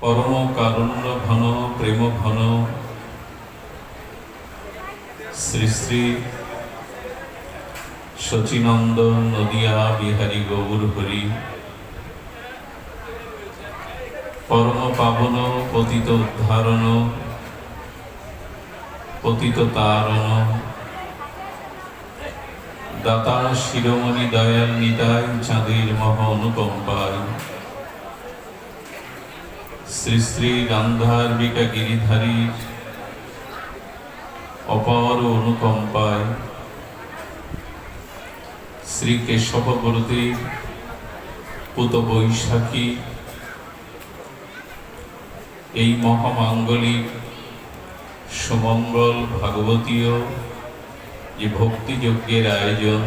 परम कारुण्य घन प्रेम घन श्री श्री शचीनंदन नदिया बिहारी गौर हरि परम पावन पतित उद्धारण पतित तारण दाता शिरोमणि दयाल निताय चाँदेर महा अनुकंपाय श्री श्री गांधार्विका गिरिधारी अपार अनुकंपाय श्री केशवव्रती पुत बैशाखी এই মহামাঙ্গলিক সুমঙ্গল ভাগবতীয় যে ভক্তিযজ্ঞের আয়োজন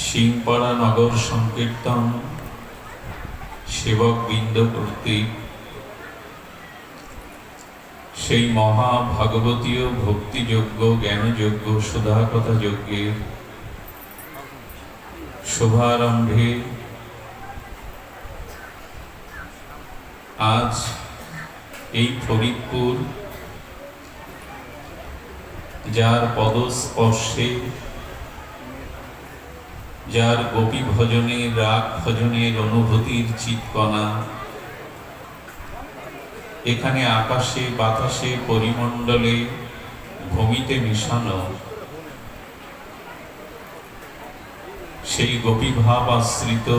সিংপাড়া নগর সংকীর্তন সেবক বৃন্দ কর্তৃক সেই মহা ভাগবতীয় ভক্তিযজ্ঞ জ্ঞানযজ্ঞ সুধাকথা যজ্ঞের শুভারম্ভে आज এই ফরিদপুর যার পদস্পর্শে যার গোপী ভজনের রাগ ভজনের অনুভূতির চিৎকণা এখানে আকাশে বাতাসে পরিমণ্ডলে ভূমিতে মিশানো সেই গোপী ভাব আশ্রিত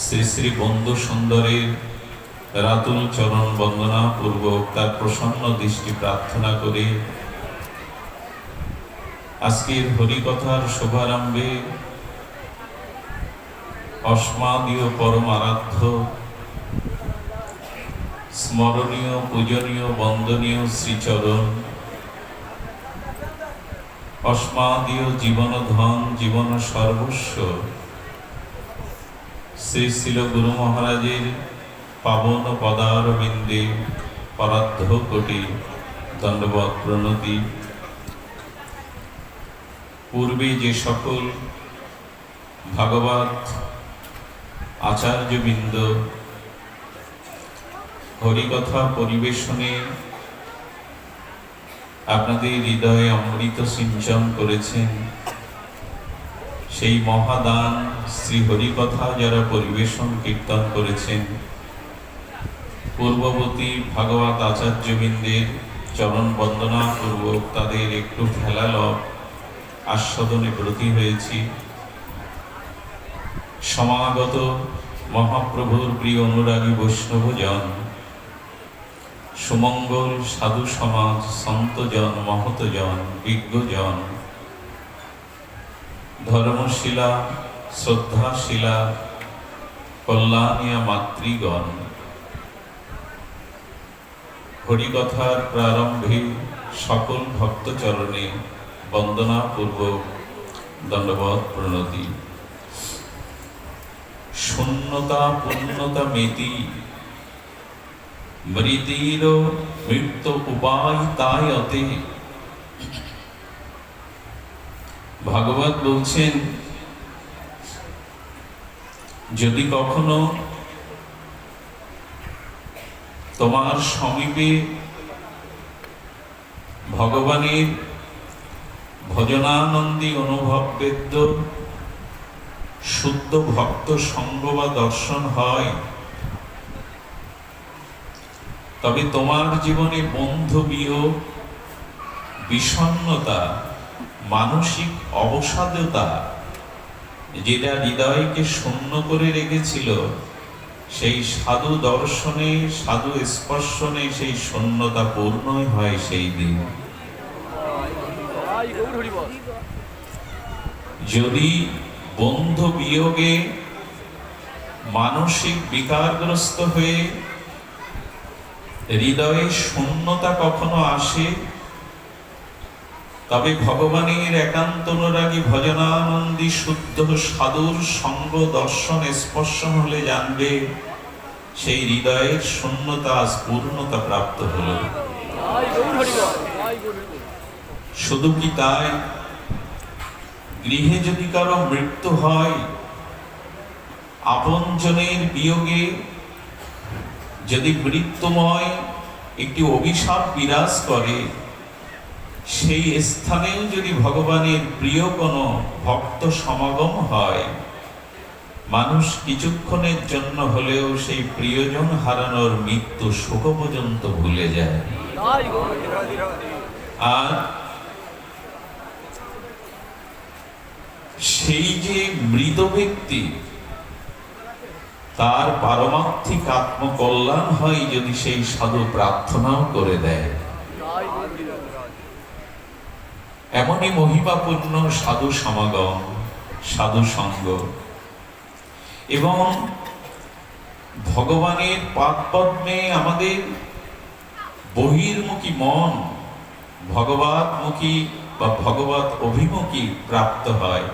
শ্রী শ্রী বন্ধু সুন্দরের রাতুল চরণ বন্দনা পূর্বক তার প্রসন্ন দৃষ্টি প্রার্থনা করে আজকের হরিকথার শুভারম্ভে অস্মাদীয় পরম আরাধ্য স্মরণীয় পূজনীয় বন্দনীয় শ্রীচরণ অস্মাদীয় জীবন ধন জীবন সর্বস্ব শ্রী শিল গুরু মহারাজের পাবন পদারবিন্দে পরার্ধ কোটি দণ্ডবৎ প্রণতি। পূর্বে যে সকল ভাগবত আচার্যবৃন্দ হরিকথা পরিবেশনে আপনাদের হৃদয়ে অমৃত সিঞ্চন করেছেন, সেই মহাদান শ্রী হরিকথা যারা পরিবেশন কীর্তন করেছেন পূর্ববর্তী ভাগবত আচার্যবৃন্দের চরণ বন্দনা পূর্বক তাদের একটু ফেলালভ আস্বাদনে ব্রতী হয়েছি। সমাগত মহাপ্রভুর প্রিয় অনুরাগী বৈষ্ণবজন, সুমঙ্গল সাধু সমাজ, সন্তজন, মহতজন, বিজ্ঞজন, ধর্মশীলা শ্রদ্ধাশীলা কল্যাণিয়া মাতৃগণ, হরিকথার প্রারম্ভে সকল ভক্তচরণে বন্দনাপূর্বক দণ্ডবৎ প্রণতি। শূন্যতা পূর্ণতা মেতি মৃতির মৃত্যু উপায় তাই অতে। ভাগবত বলছেন, যদি কখনো তোমার সমীপে ভগবানের ভজনানন্দী অনুভববেদ্য শুদ্ধ ভক্ত সঙ্গ বা দর্শন হয়, তবে তোমার জীবনে বন্ধু বিয়োগ, বিষণ্ণতা, মানসিক অবসাদতা যেটা হৃদয়কে শূন্য করে রেখেছিল, সেই সাধু দর্শনে সাধু স্পর্শনে সেই শূন্যতা পূর্ণই হয় সেই দিন। যদি বন্ধু বিয়োগে মানসিক বিকারগ্রস্ত হয়ে হৃদয়ে শূন্যতা কখনো আসে, তবে ভগবানের একান্ত অনুরাগী ভজনানন্দী শুদ্ধ সাধুর সঙ্গ দর্শন স্পর্শন হলে জানবে সেই হৃদয়ের শূন্যতা আজ পূর্ণতা প্রাপ্ত হল। শুধু কি তাই, গৃহে যদি কারো মৃত্যু হয় আপনজনের বিয়োগে যদি মৃত্যুময় একটি অভিশাপ বিরাজ করে, সেই স্থানেও যদি ভগবানের প্রিয় কোনো ভক্ত সমাগম হয়, মানুষ কিছুক্ষণের জন্য হলেও সেই প্রিয়জন হারানোর মৃত্যু শোক পর্যন্ত ভুলে যায়। আর সেই যে মৃত ব্যক্তি, তার পারমার্থিক আত্মকল্যাণ হয় যদি সেই সাধু প্রার্থনাও করে দেয়। এমনই মহিমাপূর্ণ সাধু সমাগম, সাধু সঙ্গ এবং ভগবানের পাদপদ্মে আমাদের বহির্মুখী মন ভগবতমুখী বা ভগবত অভিমুখী প্রাপ্ত হয়।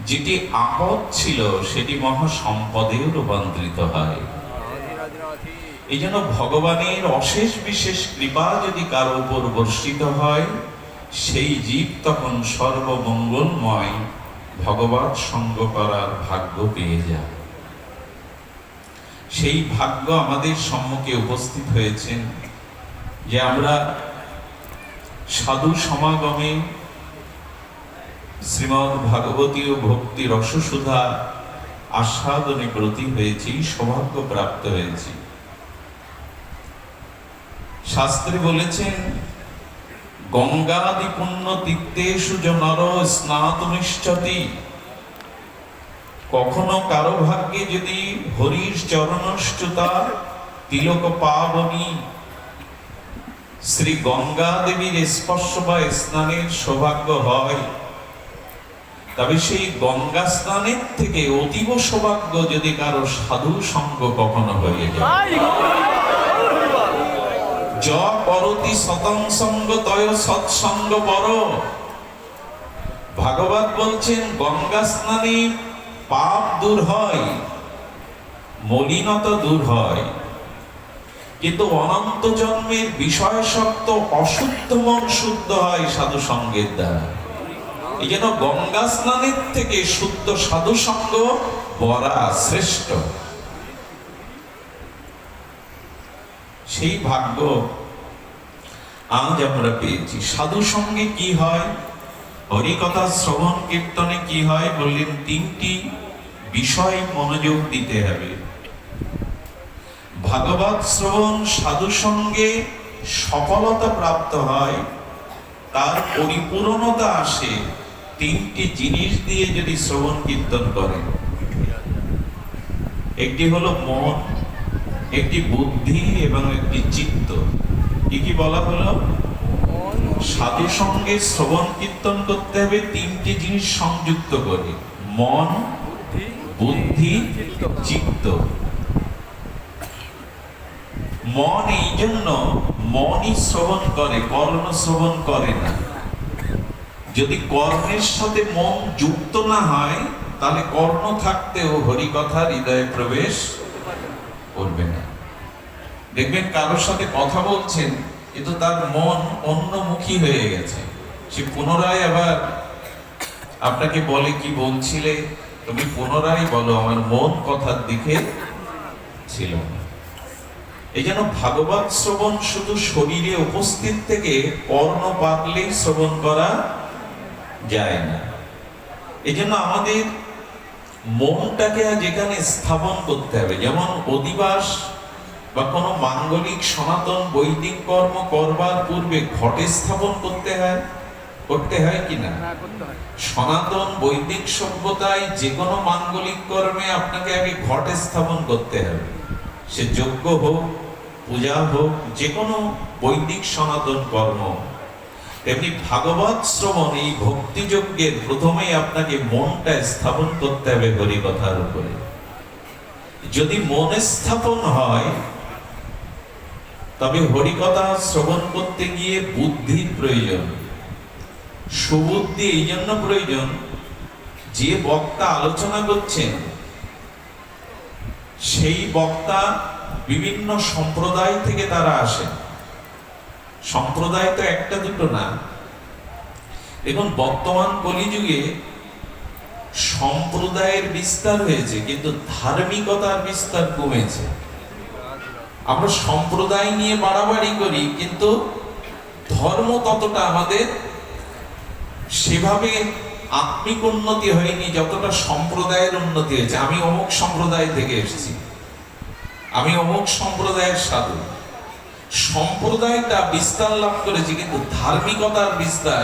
যেটি আপদ ছিল সেটি মহা সম্পদে রূপান্তরিত হয়। এই জন্য ভগবানের অশেষ বিশেষ কৃপা যদি কারো উপর বর্ষিত হয়, সেই জীব তখন সর্বমঙ্গলময় ভগবত সঙ্গ করার ভাগ্য পেয়ে যায়। সেই ভাগ্য আমাদের সম্মুখে উপস্থিত হয়েছেন যে আমরা সাধু সমাগমে শ্রীমদ্ ভাগবতীয় ভক্তি রসসুধা আস্বাদনে ব্রতী হয়েছি, সৌভাগ্য প্রাপ্ত হয়েছি। শাস্ত্রে বলেছেন, গঙ্গাদি পুণ্য তীর্থেষু নর স্নাতুমিচ্ছতি। কখনো কারো ভাগ্যে যদি হরির চরণচ্যুতা তিলক পাবনী শ্রী গঙ্গা দেবীর স্পর্শ বা স্নানের সৌভাগ্য হয়, তবে সেই গঙ্গা স্নানের থেকে অতীব সৌভাগ্য যদি কারো সাধু সঙ্গ কখনো হয়ে যায়। য করতি সতং সঙ্গ তয় সৎসঙ্গ পর। ভাগবত বলছেন, গঙ্গা স্নানে পাপ দূর হয়, মলিনতা দূর হয়, কিন্তু অনন্ত জন্মের বিষয়শক্ত অশুদ্ধ মন শুদ্ধ হয় সাধু সঙ্গের দ্বারা। এই জন্য গঙ্গা স্নানের থেকে শুদ্ধ সাধু সঙ্গ বড়া শ্রেষ্ঠ। সেই ভাগ্য আজ আমরা পেয়েছি। সাধু সঙ্গে কি হয়, হরিকথা শ্রবণ কীর্তনে কি হয় বললেন, তিনটি বিষয় মনোযোগ দিতে হবে। ভাগবত শ্রবণ সাধু সঙ্গে সফলতা প্রাপ্ত হয়, তার পরিপূর্ণতা আসে তিনটি জিনিস দিয়ে যদি শ্রবণ কীর্তন করেন। একটি হলো মন, একটি বুদ্ধি এবং একটি চিত্ত। কি বলা হলো? সাধু সঙ্গে শ্রবণ কীর্তন করতে হবে তিনটি জিনিস সংযুক্ত করে, মন, বুদ্ধি, চিত্ত। মন এই জন্য মনই শ্রবণ করে, কর্ণ শ্রবণ করে না। যদি কর্ণের সাথে মন যুক্ত না হয়, তাহলে কর্ণ থাকতেও হরিকথা হৃদয়ে প্রবেশ করবে না। দেখবেন কারোর সাথে কথা বলছেন, কিন্তু তার মন অন্যমুখী হয়ে গেছে। সে পুনরায় আবার আপনাকে বলে, কি বলছিলে তুমি পুনরায় বলো, আমার মন কথার দিকে ছিল না। এই জন্য ভাগবত শ্রবণ শুধু শরীরে উপস্থিত থেকে কর্ণ পাকলেই শ্রবণ করা যায় না। এই জন্য আমাদের মনটাকে যেখানে স্থাপন করতে হবে, যেমন অধিবাস বা কোনো মাঙ্গলিক সনাতন বৈদিক কর্ম করবার পূর্বে ঘটে স্থাপন করতে হয় কিনা? সনাতন বৈদিক সভ্যতায় যে কোনো মাঙ্গলিক কর্মে আপনাকে আগে ঘটে স্থাপন করতে হবে। সে যজ্ঞ হোক, পূজা হোক, যে কোনো বৈদিক সনাতন কর্ম। তেমনি ভাগবত শ্রবণ, এই ভক্তি যজ্ঞের প্রথমেই আপনাকে মনটা স্থাপন করতে হবে হরিকথার উপরে। যদি মনে স্থাপন হয়, তবে হরিকথা শ্রবণ করতে গিয়ে বুদ্ধির প্রয়োজন। সুবুদ্ধি এই জন্য প্রয়োজন, যে বক্তা আলোচনা করছেন সেই বক্তা বিভিন্ন সম্প্রদায় থেকে তারা আসেন। সম্প্রদায় তো একটা দুটো না। এখন বর্তমান কলিযুগে সম্প্রদায়ের বিস্তার হয়েছে, কিন্তু ধার্মিকতার বিস্তার কমেছে। আমরা সম্প্রদায় নিয়ে বাড়াবাড়ি করি, কিন্তু ধর্ম ততটা আমাদের সেভাবে আত্মিক উন্নতি হয়নি যতটা সম্প্রদায়ের উন্নতি হয়েছে। আমি অমুক সম্প্রদায় থেকে এসেছি, আমি অমুক সম্প্রদায়ের সাধু। সম্প্রদায়টা বিস্তার লাভ করেছে, কিন্তু ধার্মিকতার বিস্তার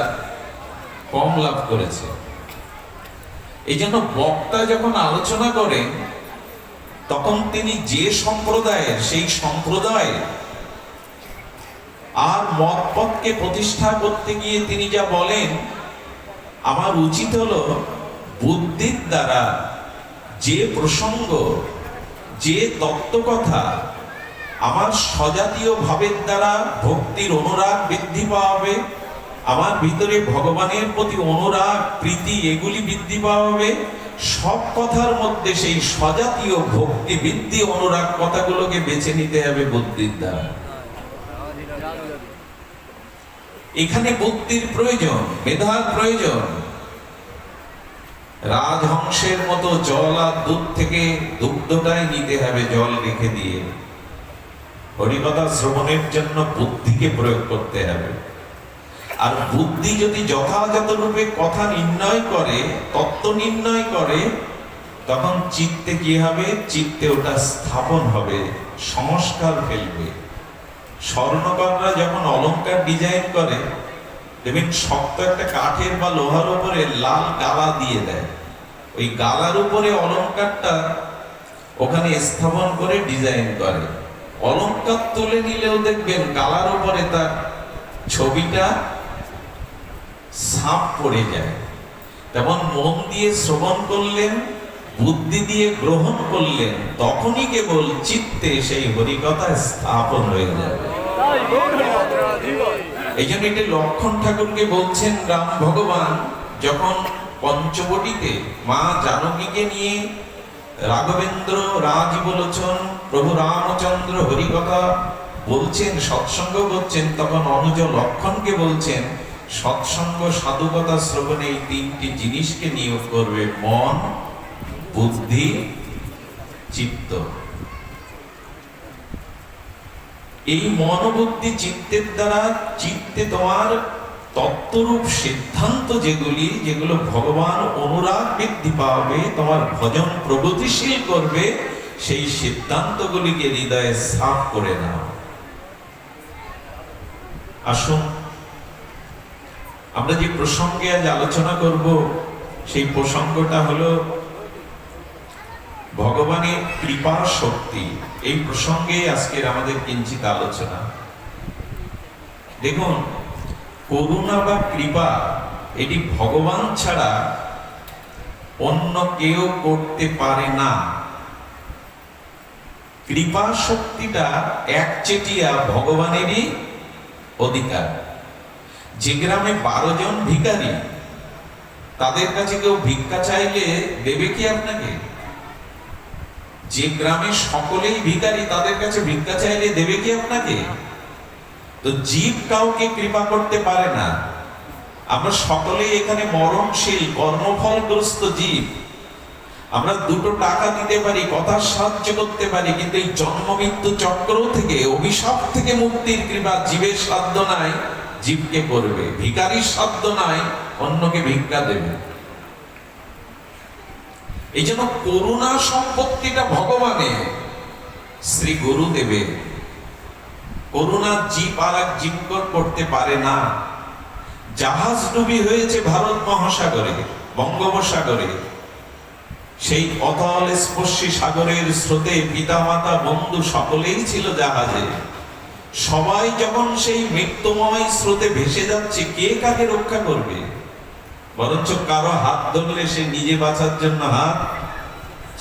কম লাভ করেছে। এই জন্য বক্তা যখন আলোচনা করেন, তখন তিনি যে সম্প্রদায়ের, সেই সম্প্রদায় আর মতপথকে প্রতিষ্ঠা করতে গিয়ে তিনি যা বলেন, আমার উচিত হলো বুদ্ধির দ্বারা যে প্রসঙ্গ, যে তত্ত্বকথা আমার স্বজাতীয় ভাবের দ্বারা ভক্তির অনুরাগ বৃদ্ধি পাওয়াবে, আমার ভিতরে ভগবানের প্রতি অনুরাগ প্রীতি এগুলি বৃদ্ধি পাওয়াবে, সব কথার মধ্যে সেই স্বজাতীয় ভক্তি বৃদ্ধি অনুরাগ কথাগুলোকে বেছে নিতে হবে বুদ্ধির দ্বারা। এখানে বুদ্ধির প্রয়োজন, মেধার প্রয়োজন। রাজহংসের মতো জল আর দুধ থেকে দুগ্ধটাই নিতে হবে জল রেখে দিয়ে। হরিকথা শ্রবণের জন্য বুদ্ধিকে প্রয়োগ করতে হবে। আর বুদ্ধি যদি যথাযথ রূপে কথা নির্ণয় করে, তত্ত্ব নির্ণয় করে, তখন চিত্তে কি হবে? চিত্তে ওটা স্থাপন হবে, সংস্কার ফেলবে। স্বর্ণকাররা যখন অলংকার ডিজাইন করে, দেখবেন শক্ত একটা কাঠের বা লোহার উপরে লাল গালা দিয়ে দেয়, ওই গালার উপরে অলংকারটা ওখানে স্থাপন করে ডিজাইন করে। অলংকার তুলে নিলেও দেখবেন গালার উপরে তার ছবিটা ছাপ পড়ে যায়। তেমন মন দিয়ে শ্রবণ করলেন, বুদ্ধি দিয়ে গ্রহণ করলেন, তখনই কেবল চিত্তে সেই হরিকথা স্থাপন হয়ে যাবে। এই জন্য এটি লক্ষণ ঠাকুরকে বলছেন রাম ভগবান যখন পঞ্চবটিতে মা জানকীকে নিয়ে রাঘবেন্দ্র রাজীবলোচন প্রভু রামচন্দ্র হরিকথা বলছেন, সৎসঙ্গ করছেন, তখন অনুজ লক্ষণকে বলছেন সৎসঙ্গ সাধুকথা শ্রবণে এই তিনটি জিনিসকে নিয়োগ করবে: মন, বুদ্ধি, চিত্ত। এই মন বুদ্ধি চিত্তের দ্বারা চিত্তে তোমার তত্ত্বরূপ সিদ্ধান্ত যেগুলো ভগবান অনুরাগ বৃদ্ধি পাবে, তোমার ভজন প্রগতিশীল করবে, সেই সিদ্ধান্তগুলিকে হৃদয়ে সাফ করে নাও। আসুন আমরা যে প্রসঙ্গে আজ আলোচনা করব, সেই প্রসঙ্গটা হলো ভগবানের কৃপা শক্তি। এই প্রসঙ্গে আজকের আমাদের কিঞ্চিত আলোচনা। দেখুন, করুণা বা কৃপা এটি ভগবান ছাড়া অন্য কেউ করতে পারে না। কৃপা শক্তিটা একচেটিয়া ভগবানেরই অধিকার। যে গ্রামে 12 জন ভিখারি, তাদের কাছে কেউ ভিক্ষা চাইলে দেবে কি আপনাকে? যে গ্রামে সকলেই ভিখারি, তাদের কাছে ভিক্ষা চাইলে দেবে কি আপনাকে? তো জীব কাউকে কৃপা করতে পারে না। আমরা সকলেই এখানে মরণশীল কর্মফলগ্রস্ত জীব। আমরা 2 টাকা দিতে পারি, কথার সাহায্য করতে পারি, কিন্তু এই জন্ম মৃত্যু চক্র থেকে, অভিশাপ থেকে মুক্তির কৃপা জীবের সাধ্য নাই, জীবকে করবে। ভিখারির সাধ্য নাই, অন্যকে ভিক্ষা দেবে। এই জন্য করুণা সম্পত্তিটা ভগবানের, শ্রী গুরুদেবের। করুণা জীব আর এক জীব করতে পারে না। জাহাজ ডুবি হয়েছে ভারত মহাসাগরে, বঙ্গোপসাগরে। সেই অতল স্পর্শী সাগরের স্রোতে পিতামাতা বন্ধু সকলেই ছিল জাহাজে। সবাই যখন সেই মৃত্যুময় স্রোতে ভেসে যাচ্ছে, কে কাকে রক্ষা করবে? বরঞ্চ কারো হাত ধরলে সে নিজে বাঁচার জন্য হাত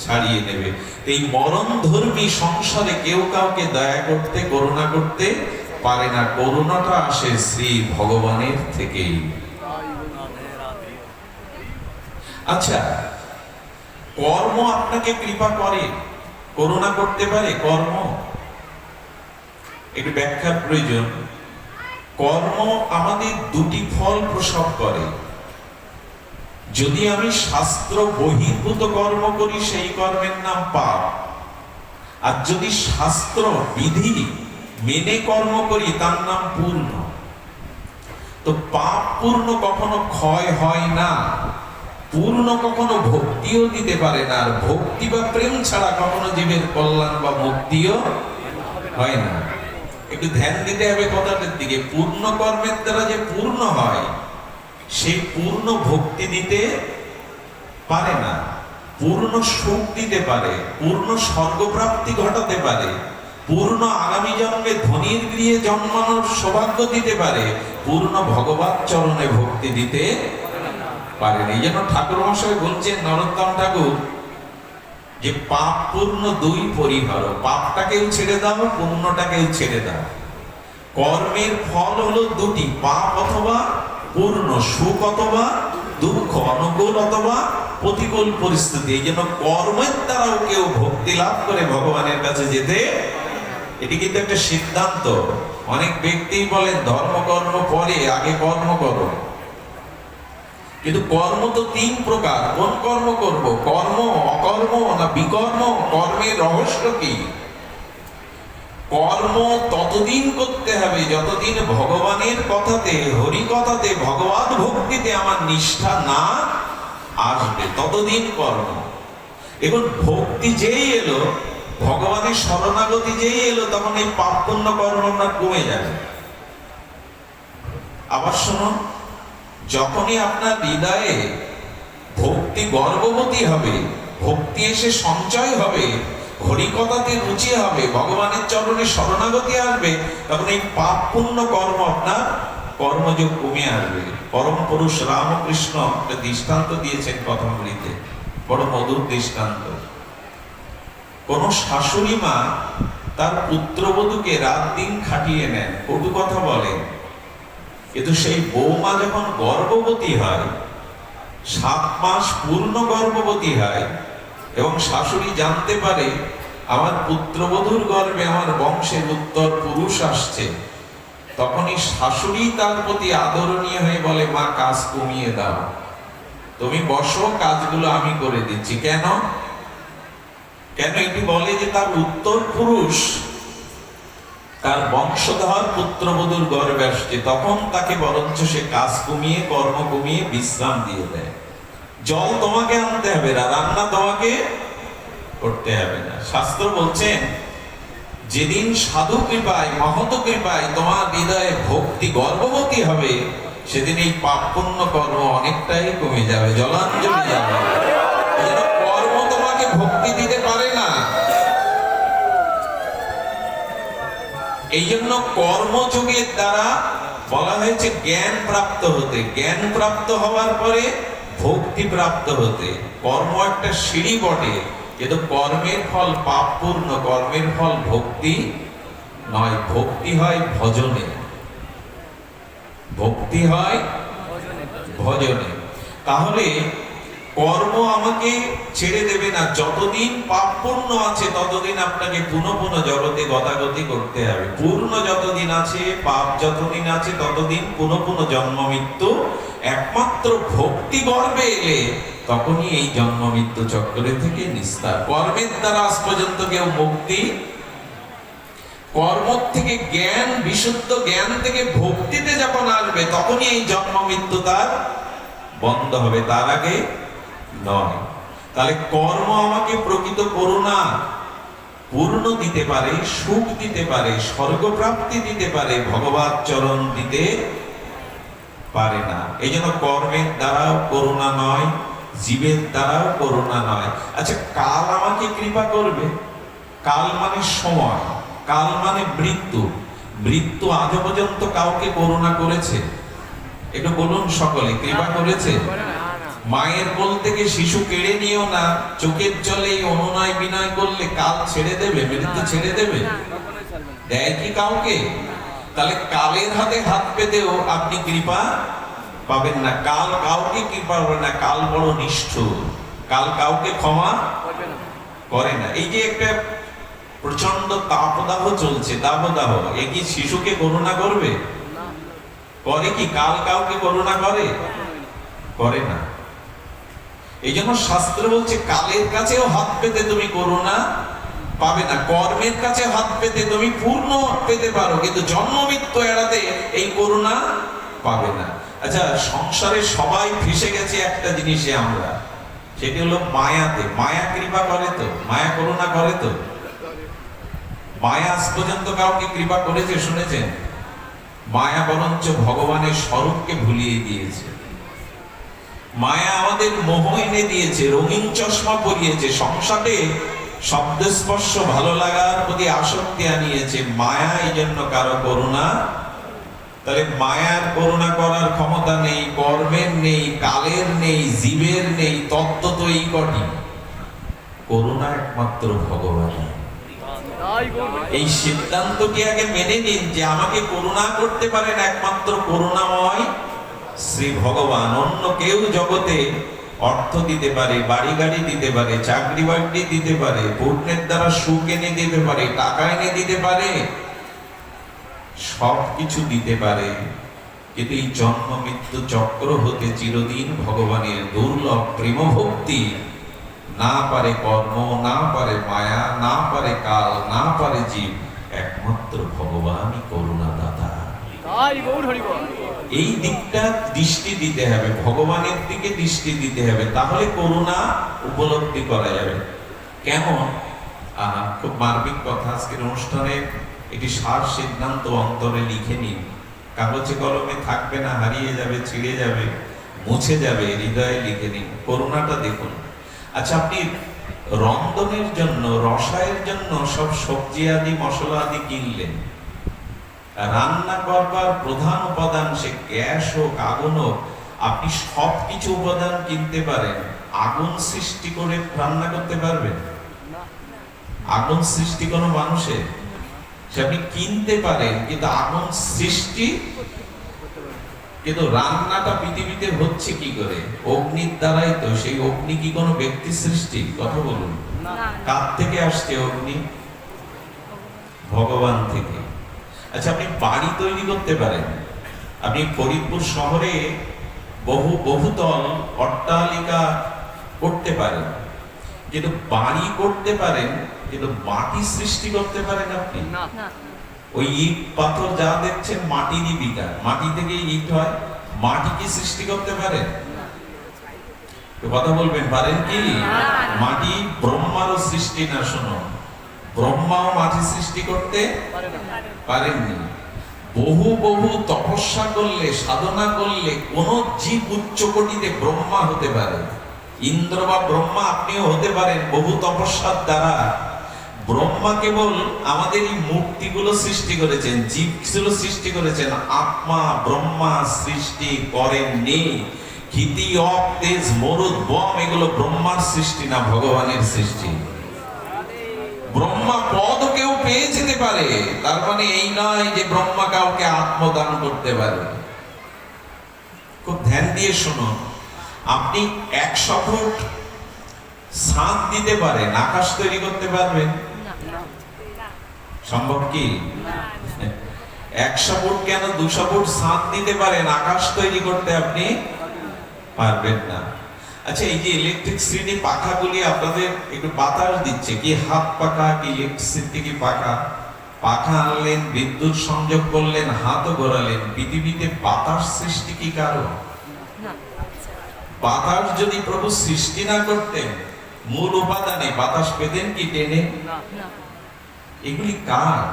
ছাড়িয়ে নেবে। এই মরণধর্মী সংসারে কেউ কাউকে দয়া করতে, করুণা করতে পারে না। করুণাটা আসে শ্রী ভগবানের থেকেই। আচ্ছা, কর্ম আপনাকে কৃপা করে, করুণা করতে পারে? কর্ম একটু ব্যাখ্যার প্রয়োজন। কর্ম আমাদের 2টি ফল প্রসব করে। যদি আমি শাস্ত্র বহির্ভূত কর্ম করি সেই কর্মের নাম পাপ, আর যদি শাস্ত্র বিধি মেনে কর্ম করি তার নাম পূর্ণ। তো পাপ পূর্ণ কখনো ক্ষয় হয় না, পূর্ণ কখনো ভক্তিও দিতে পারে না, আর ভক্তি বা প্রেম ছাড়া কখনো জীবের কল্যাণ বা মুক্তিও হয় না। একটু ধ্যান দিতে হবে কথাটার দিকে। পূর্ণ কর্মের দ্বারা যে পূর্ণ হয়, সেই পূর্ণ ভক্তি দিতে পারে না, পূর্ণ সুখ দিতে পারে, পূর্ণ স্বর্গপ্রাপ্তি ঘটাতে পারে, পূর্ণ আগামী জন্মে ধনীর গৃহে জন্মানোর সৌভাগ্য দিতে পারে, পূর্ণ ভগবত চরণে ভক্তি দিতে পারেন। এই জন্য ঠাকুর মশাই বলছেন, নরোত্তম ঠাকুর, যে পাপ পূর্ণ দুই পরিহার, পাপটাকেও ছেড়ে দাও, পুণ্যটাকেও ছেড়ে দাও। কর্মের ফল হলো দুটি, পাপ অথবা পূর্ণ, সুখ অথবা দুঃখ, অনুকূল অথবা প্রতিকূল পরিস্থিতি। এই জন্য কর্মের দ্বারাও কেউ ভক্তি লাভ করে ভগবানের কাছে যেতে, এটি কিন্তু একটা সিদ্ধান্ত। অনেক ব্যক্তি বলেন ধর্ম কর্ম পরে, আগে কর্ম করো। কিন্তু কর্ম তো তিন প্রকার। কোন কর্ম করব? কর্ম, অকর্ম না বিকর্ম? কর্মের রহস্য কি? কর্ম ততদিন করতে হবে যতদিন ভগবানের কথাতে, হরি কথাতে, ভগবত ভক্তিতে আমার নিষ্ঠা না আসবে, ততদিন কর্ম। এখন ভক্তি যেই এলো, ভগবানের শরণাগতি যেই এলো, তখন এই পাপ পুণ্য কর্মটা কমে যাবে। আবার শুনুন, যখনই আপনার হৃদয়ে ভক্তি গর্ভবতী হবে, ভক্তি এসে সঞ্চয় হবে, হরিকথাতে রুচি হবে, ভগবানের চরণে শরণাগতি আসবে, তখন এই পাপ পুণ্য কর্ম আপনার কর্মযোগ কমে আসবে। পরম পুরুষ রামকৃষ্ণ একটা দৃষ্টান্ত দিয়েছেন কথামৃতে, বড় মধুর দৃষ্টান্ত। কোন শাশুড়ি মা তার পুত্রবধূকে রাত দিন খাটিয়ে নেন, কটু কথা বলেন, কিন্তু সেই বৌমা যখন গর্ভবতী হয়, 7 মাস পূর্ণ গর্ভবতী হয়, এবং শাশুড়ি জানতে পারে আমার পুত্রবধূর গর্ভে আমার বংশের উত্তর পুরুষ আসছে, তখনই শাশুড়ি তার প্রতি আদরণীয় হয়ে বলে, মা কাজ কমিয়ে দাও, তুমি বসো, কাজগুলো আমি করে দিচ্ছি। কেন? কেন এটি বলে যে তার উত্তর পুরুষ, তার বংশধর পুত্রবধূর গর্ভে আসছে, তখন তাকে বরঞ্চ সে কাজ কমিয়ে, কর্ম কমিয়ে বিশ্রাম দিয়ে দেয়। জল তোমাকে আনতে হবে না, রান্না তোমাকে করতে হবে না। শাস্ত্র বলছেন, যেদিন সাধু কৃপায়, মহৎ কৃপায় তোমার হৃদয়ে ভক্তি গর্ভবতী হবে, সেদিন এই পাপ পুণ্য কর্ম অনেকটাই কমে যাবে, জলাঞ্জলি যাবে। কর্ম তোমাকে ভক্তি দিতে পারে না। এই জন্য কর্মযোগের দ্বারা বলা হয়েছে জ্ঞান প্রাপ্ত হতে, জ্ঞান প্রাপ্ত হওয়ার পরে ভক্তি প্রাপ্ত হতে। কর্ম একটা সিঁড়ি বটে, কিন্তু কর্মের ফল পাপ পূর্ণ, কর্মের ফল ভক্তি নয়। ভক্তি হয় ভজনে, ভক্তি হয় ভজনে। তাহলে কর্ম আমাকে ছেড়ে দেবে না, যতদিন পাপ পূর্ণ আছে ততদিন আপনাকে পুনঃ পুনঃ জগতে গতাগতি করতে হবে। পূর্ণ যতদিন আছে, পাপ যতদিন আছে, ততদিন পুনঃ পুনঃ জন্ম মৃত্যু। একমাত্র ভক্তি গর্ভে এলে তখনই এই জন্ম মৃত্যু চক্রে থেকে নিস্তার। কর্মের দ্বারা আজ পর্যন্ত কেউ মুক্তি, কর্ম থেকে জ্ঞান, বিশুদ্ধ জ্ঞান থেকে ভক্তিতে যখন আসবে, তখনই এই জন্ম মৃত্যু তার বন্ধ হবে, তার আগে নয়। তাহলে কর্ম আমাকে প্রকৃত করুণা পূর্ণ দিতে পারে, সুখ দিতে পারে, স্বর্গপ্রাপ্তি দিতে পারে, ভগবত চরণ দিতে পারে না। এই জন্য কর্মের দ্বারাও করুণা নয়, জীবের দ্বারাও করুণা নয়। আচ্ছা, কাল আমাকে কৃপা করবে? কাল মানে সময়, কাল মানে মৃত্যু। মৃত্যু আজ পর্যন্ত কাউকে করুণা করেছে? একটু বলুন সকলে, কৃপা করেছে? মায়ের কোল থেকে শিশু কেড়ে নিও না, চোখের জলে অনুনয় বিনয় করলে কাল ছেড়ে দেবে, মৃত্যু ছেড়ে দেবে? দেয় কি কাউকে? তাহলে কালের হাতে হাত পেতেও আপনি কৃপা পাবেন না। কাল কাউকে কৃপা করে না, কাল বড় নিষ্ঠুর, কাল কাউকে ক্ষমা করে না। এই যে একটা প্রচন্ড তাপদাহ চলছে, দাবদাহ, এ কি শিশুকে করুণা করবে? করে কি? কাল কাউকে করুণা করে? করে না। এই জন্য শাস্ত্র বলছে কালের কাছেও হাত পেতে তুমি করুণা পাবে না, কর্মের কাছে হাত পেতে তুমি পূর্ণ পেতে পারো, কিন্তু জন্ম মৃত্যু এড়াতে এই করুণা পাবে না। আচ্ছা, সংসারে সবাই ফেসে গেছে একটা জিনিসে আমরা, সেটি হলো মায়াতে। মায়া কৃপা করে তো? মায়া করুণা করে তো? মায়া আজ পর্যন্ত কাউকে কৃপা করেছে শুনেছেন? মায়া বরঞ্চ ভগবানের স্বরূপকে ভুলিয়ে দিয়েছে। মায়া আমাদের মোহ এনে দিয়েছে, রঙিন চশমা পরিয়েছে, সংসারে শব্দস্পর্শ ভালো লাগার প্রতি আসক্তি আনিয়েছে। মায়া এই জন্য কারো করুণা। তাহলে মায়ার করুণা করার ক্ষমতা নেই, কর্মের নেই, কালের নেই, জীবের নেই, তত্ত্ব তো এই কটি। করুণা একমাত্র ভগবানের। এই সিদ্ধান্তটি আগে মেনে নিন যে আমাকে করুণা করতে পারেন একমাত্র করুণাময় শ্রী ভগবান। অন্য কেউ জগতে অর্থ দিতে পারে, বাড়ি গাড়ি দিতে পারে, চাকরি বাকরি দিতে পারে, পূর্ণের দ্বারা সুখ এনে দিতে পারে, টাকা এনে দিতে পারে, সবকিছু দিতে পারে, কিন্তু এই জন্ম মৃত্যু চক্র হতে চিরদিন ভগবানের দুর্লভ প্রেম ভক্তি না পারে কর্ম, না পারে মায়া, না পারে কাল, না পারে জীব, একমাত্র ভগবানই করুণা দাতা। এই দিকটা দৃষ্টি দিতে হবে, ভগবানের দিকে দৃষ্টি দিতে হবে, তাহলে করুণা উপলব্ধি করা যাবে। কেমন? খুব মার্মিক কথা। আজকের অনুষ্ঠানে এটি সার সিদ্ধান্ত অন্তরে লিখে নিন, কাগজে কলমে থাকবে না, হারিয়ে যাবে, ছিঁড়ে যাবে, মুছে যাবে, হৃদয়ে লিখে নিন। করুণাটা দেখুন। আচ্ছা, আপনি রন্ধনের জন্য, রসায়ের জন্য সব সবজি আদি মশলা আদি কিনলেন, রান্না করবার প্রধান উপাদান সে গ্যাস হোক, আগুন হোক, আপনি সবকিছু উপাদান কিনতে পারেন, আগুন সৃষ্টি করে রান্না করতে পারবেন? আগুন সৃষ্টি কোনো মানুষের? সে আপনি কিনতে পারেন, কিন্তু আগুন সৃষ্টি, কিন্তু রান্নাটা পৃথিবীতে হচ্ছে কি করে? অগ্নির দ্বারাই তো। সেই অগ্নি কি কোনো ব্যক্তি সৃষ্টি? কথা বলুন। কার থেকে আসছে অগ্নি? ভগবান থেকে। আচ্ছা, আপনি বাড়ি তৈরি করতে পারেন, আপনি ফরিদপুর শহরে বহুতল অট্টালিকা করতে পারেন, কিন্তু বাড়ি করতে পারেন, কিন্তু মাটি সৃষ্টি করতে পারেন আপনি? ওই ইট পাথর যা দেখছেন মাটিরই বিকার, মাটি থেকে ইট হয়, মাটি কি সৃষ্টি করতে পারেন? কথা বলবেন, পারেন কি? মাটি ব্রহ্মারও সৃষ্টি না। শোনো, ব্রহ্মাও মাটি সৃষ্টি করতে পারেননি। বহু তপস্যা করলে, সাধনা করলে কোন জীব উচ্চ কোটিতে ব্রহ্মা হতে পারে। ইন্দ্র বা ব্রহ্মা আপনিও হতে পারেন বহু তপস্যার দ্বারা। ব্রহ্মা কেবল আমাদের এই মূর্তিগুলো সৃষ্টি করেছেন, জীবগুলো সৃষ্টি করেছেন, আত্মা ব্রহ্মা সৃষ্টি করেননি। ক্ষিতি, অপ, তেজ, মরুদ, বম এগুলো ব্রহ্মার সৃষ্টি না, ভগবানের সৃষ্টি। ব্রহ্মা পদ কেউ পেয়ে যেতে পারে, তার মানে এই নয় যে ব্রহ্মা কাউকে আত্মদান করতে পারে। খুব ধ্যান দিয়ে শুনুন, আপনি 100 ফুট ছাদ দিতে পারেন, আকাশ তৈরি করতে পারবেন? সম্ভব কি? 100 ফুট কেন 200 ফুট ছাদ দিতে পারেন, আকাশ তৈরি করতে আপনি পারবেন না। আচ্ছা, এই যে ইলেকট্রিসিটি পাখাগুলি আপনাদের একটু বাতাস দিচ্ছে, কি হাত পাখা, কি ইলেকট্রিসিটি কি পাখা? পাখা আনলেন, বিদ্যুৎ সংযোগ করলেন, হাতও ঘোরালেন, পৃথিবীতে বাতাস সৃষ্টি কি কারণ? বাতাস যদি প্রভু সৃষ্টি না করতেন, মূল উপাদানে বাতাস পেতেন কি টেনে? এগুলি কার?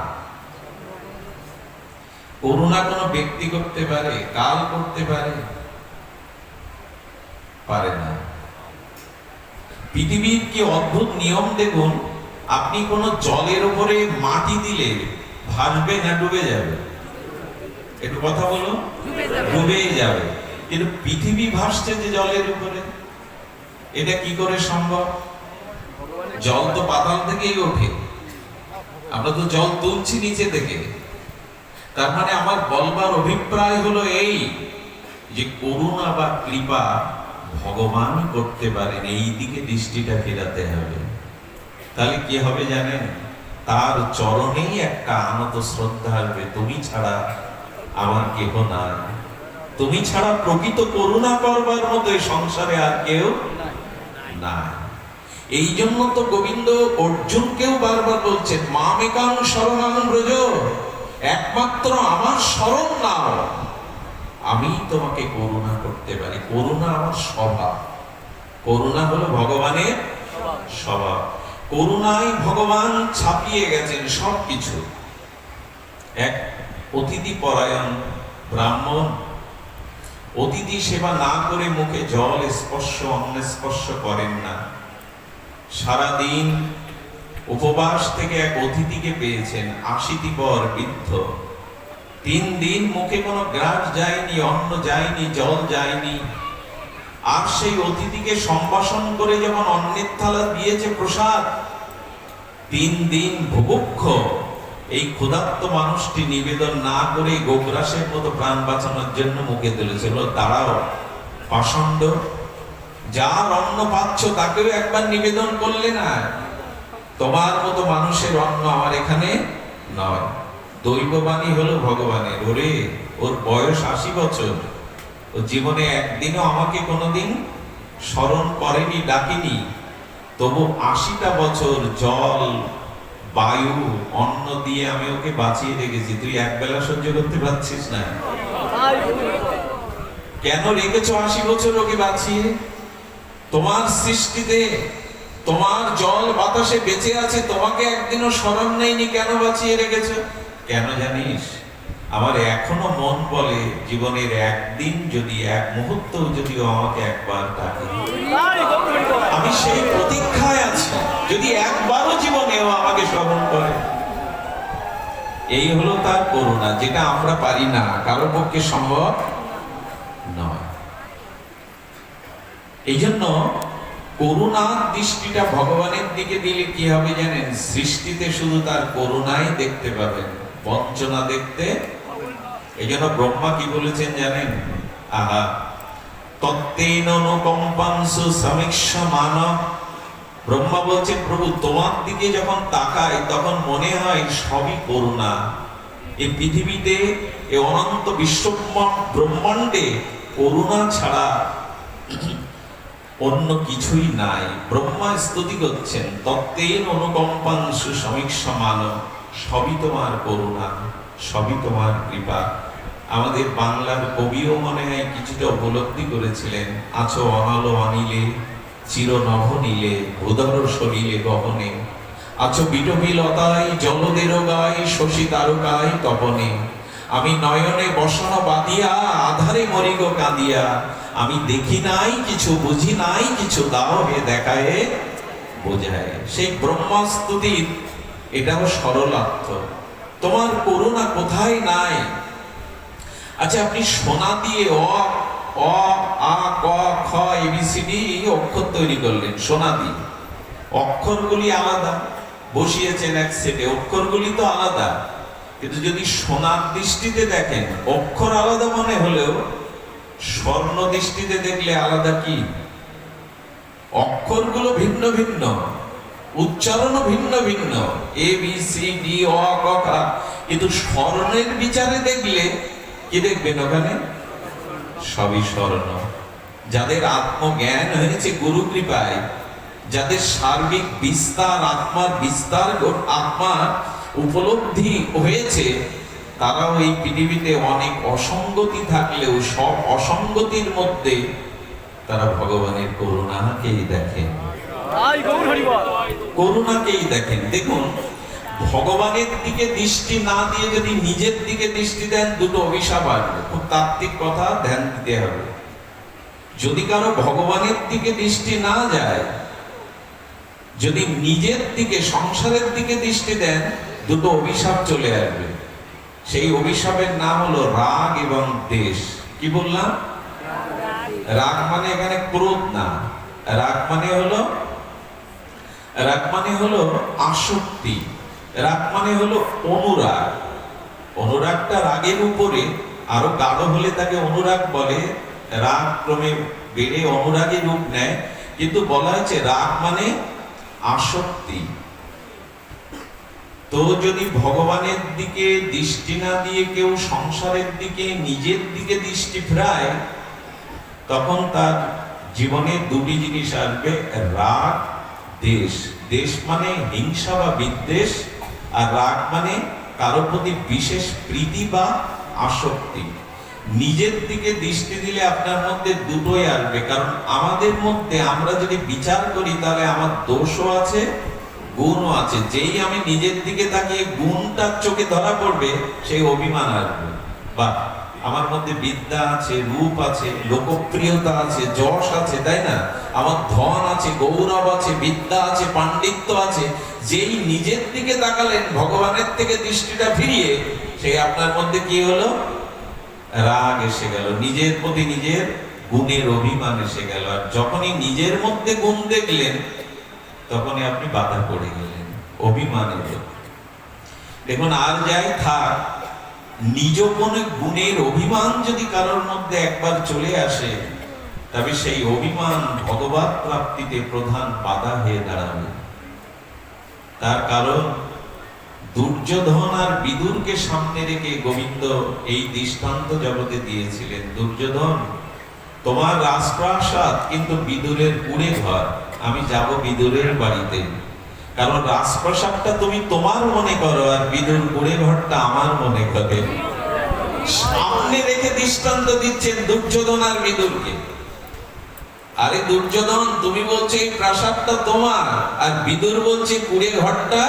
করুণা কোনো ব্যক্তি করতে পারে, কাল করতে পারে? পারে না। পৃথিবীর কি অদ্ভুত নিয়ম দেখুন, আপনি কোন জলের উপরে মাটি দিলে ভাসবে না ডুবে যাবে? একটু কথা বলুন। ডুবে যাবে। কিন্তু পৃথিবী ভাসছে যে জলের উপরে, এটা কি করে সম্ভব? জল তো পাতাল থেকেই ওঠে, আমরা তো জল তুলছি নিচে থেকে। তার মানে আমার বলবার অভিপ্রায় হলো এই যে করুণা বা কৃপা ভগবান করতে পারেন, এই দিকে দৃষ্টিটা ফেরাতে হবে। তাহলে কি হবে জানেন? তার চরণেই একটা আনত শ্রদ্ধা আসবে, তুমি ছাড়া আমার কেহ নাই, তুমি ছাড়া প্রকৃত করুণা করবার মতো এই সংসারে আর কেউ নাই। এই জন্য তো গোবিন্দ অর্জুনকেও বারবার বলছেন, মামেকাং শরণাং ব্রজ, একমাত্র আমার শরণ নাও, আমি তোমাকে করুণা করতে পারি। করুণা আমার স্বভাব, করুণা হলো ভগবানের স্বভাব। করুণায় ভগবান ছাপিয়ে গেছেন সবকিছু। এক অতিথি পরায়ণ ব্রাহ্মণ অতিথি সেবা না করে মুখে জল স্পর্শ অন্ন স্পর্শ করেন না। সারাদিন উপবাস থেকে এক অতিথিকে পেয়েছেন, ৮০টি বর বৃদ্ধ, ৩ দিন মুখে কোনো গ্রাস যায়নি, অন্ন যায়নি, জল যায়নি। আর সেই অতিথিকে সম্ভাষণ করে যখন অন্নের থালা দিয়েছে প্রসাদ, ৩ দিন ভুভুক্ষ এই ক্ষুধার্ত মানুষটি নিবেদন না করে গোগ্রাসের মতো প্রাণ বাঁচানোর জন্য মুখে তুলেছিল। দাঁড়াও পাষণ্ড, যার অন্ন পাচ্ছ তাকেও একবার নিবেদন করলে না? তোমার মতো মানুষের অন্ন আমার এখানে নয়। দৈববাণী হলো ভগবানের, ওরে ওর বয়স ৮০ বছর, ও জীবনে একদিনও আমাকে কোনোদিন স্মরণ করেনি, ডাকিনি, তবু ৮০টা বছর জল বায়ু অন্ন দিয়ে আমি ওকে বাঁচিয়ে রেখেছি। তুই একবেলা সহ্য করতে পারছিস না? কেন রেখেছো ৮০ বছর ওকে বাঁচিয়ে? তোমার সৃষ্টিতে তোমার জল বাতাসে বেঁচে আছে, তোমাকে একদিনও স্মরণ নেয়নি, কেন বাঁচিয়ে রেখেছো? কেন জানিস? আমার এখনো মন বলে, জীবনের একদিন যদি, এক মুহূর্ত যদি আমাকে একবার ডাকে, আমি সেই প্রতীক্ষায় আছি, যদি একবারও জীবনেও আমাকে স্মরণ করে। এই হলো তার করুণা, যেটা আমরা পারি না, কারো পক্ষে সম্ভব নয়। এই জন্য করুণার দৃষ্টিটা ভগবানের দিকে দিলে কি হবে জানেন? সৃষ্টিতে শুধু তার করুণাই দেখতে পাবেন, বঞ্চনা দেখতে। এই জন্য ব্রহ্মা কি বলেছেন জানেন? আহা তত্ত্বেন অনুকম্পাংসু সমীক্ষমান। ব্রহ্মা বলছেন, প্রভু তোমার দিকে যখন তাকাই তখন মনে হয় সবই করুণা। এই পৃথিবীতে, এই অনন্ত বিশ্ব ব্রহ্মাণ্ডে করুণা ছাড়া অন্য কিছুই নাই। ব্রহ্মা স্তুতি করছেন, তত্ত্বেন অনুকম্পাংসু সমীক্ষমান, সবই তোমার করুণা, সবই তোমার কৃপা। আমাদের বাংলার কবিও মনে হয় কিছুটা উপলব্ধি করেছিলেন। আছো অনালো অনিলে, চির নভ নীলে, উদর শরীরে গহনে, আছো বিটবিলতায় জলদের গায়, শশী তারকায় তপনে, আমি নয়নে বসন বাঁধিয়া, আধারে মরিগ কাঁদিয়া, আমি দেখি নাই কিছু, বুঝি নাই কিছু, দাও হে দেখায় বোঝায়। সেই ব্রহ্মাস্তুতির এটাও সরলার্থ, তোমার করুণা কোথায় নাই। আচ্ছা, আপনি সোনা দিয়ে অ আ ক খ এবিসিডি অক্ষর তৈরি করলেন, সোনা দিয়ে। অক্ষরগুলি আলাদা, বসিয়েছেন এক সেটে, অক্ষরগুলি তো আলাদা, কিন্তু যদি সোনার দৃষ্টিতে দেখেন অক্ষর আলাদা মনে হলেও স্বর্ণ দৃষ্টিতে দেখলে আলাদা কি? অক্ষরগুলো ভিন্ন ভিন্ন, উচ্চারণও ভিন্ন ভিন্ন, এ বি সি ডি অ ক খ, কিন্তু স্বর্ণের বিচারে দেখলে কি দেখবেন? ওখানে সবই স্বর্ণ। যাদের আত্মজ্ঞান হয়েছে গুরু কৃপায়, যাদের সার্বিক বিস্তার, আত্মার বিস্তার, আত্মার উপলব্ধি হয়েছে, তারাও এই পৃথিবীতে অনেক অসঙ্গতি থাকলেও সব অসঙ্গতির মধ্যে তারা ভগবানের করুণাকেই দেখেন, করুণাকেই দেখেন। দেখুন, ভগবানের দিকে দৃষ্টি না দিয়ে যদি নিজের দিকে দৃষ্টি দেন, দুটো অভিশাপ আসবে। খুব তাত্ত্বিক কথা, ধ্যান দিতে হবে। যদি কারো ভগবানের দিকে দৃষ্টি না যায়, যদি নিজের দিকে, সংসারের দিকে দৃষ্টি দেন, দুটো অভিশাপ চলে আসবে। সেই অভিশাপের নাম হলো রাগ এবং দ্বেষ। কি বললাম? রাগ মানে এখানে ক্রোধ না, রাগ মানে হলো আসক্তি, রাগ মানে হলো অনুরাগ। অনুরাগটা রাগের উপরে আরো গাঢ় হলে তাকে অনুরাগ বলে, রাগ ক্রমে বেড়ে অনুরাগের রূপ নেয়, কিন্তু বলা হয়েছে রাগ মানে আসক্তি। তো যদি ভগবানের দিকে দৃষ্টি না দিয়ে কেউ সংসারের দিকে, নিজের দিকে দৃষ্টি ফেরায়, তখন তার জীবনে দুটি জিনিস আসবে, রাগ, দেশ। দেশ মানে হিংসা বা বিদ্বেষ, আর রাগ মানে কারোর প্রতি বিশেষ প্রীতি বা আসক্তি। নিজের দিকে দৃষ্টি দিলে আপনার মধ্যে দুটোই আসবে, কারণ আমাদের মধ্যে আমরা যদি বিচার করি তাহলে আমার দোষও আছে, গুণও আছে। যেই আমি নিজের দিকে তাকিয়ে গুণটার চোখে ধরা পড়বে, সেই অভিমান আসবে। বা আমার মধ্যে বিদ্যা আছে, রূপ আছে, লোকপ্রিয়তা আছে, যশ আছে, তাই না? আমার ধন আছে, গৌরব আছে, বিদ্যা আছে, পাণ্ডিত্য আছে। যেই নিজের দিকে তাকালেন, ভগবানের থেকে দৃষ্টিটা ফিরিয়ে, সেই আপনার মধ্যে কি হলো? রাগ এসে গেল, নিজের প্রতি নিজের গুণের অভিমান এসে গেল। আর যখনই নিজের মধ্যে গুণ দেখলেন, তখনই আপনি বাধা পড়ে গেলেন অভিমানের। দেখুন, আর যাই থাক, নিজ কোনো গুণের অভিমান যদি কারোর মধ্যে একবার চলে আসে, তবে সেই অভিমান ভগবৎ প্রাপ্তিতে প্রধান বাধা হয়ে দাঁড়াবে। তার কারণ, দুর্যোধন আর বিদুরকে সামনে রেখে গোবিন্দ এই দৃষ্টান্ত জগতে দিয়েছিলেন। দুর্যোধন, তোমার রাজপ্রাসাদ, কিন্তু বিদুরের কুড়ে ঘর। আমি যাব বিদুরের বাড়িতে, কারণ রাজপ্রাসাদটা তুমি তোমার মনে করো, আর বিদুর কুড়ে ঘরটা আমার মনে করে। সামনে রেখে দৃষ্টান্ত দিচ্ছেন দুর্যোধন আর বিদুরকে। আরে দুর্যোধন, তুমি বলছো এই প্রাসাদটা তোমার, আর বিদুর বলছে কুড়ে ঘরটা।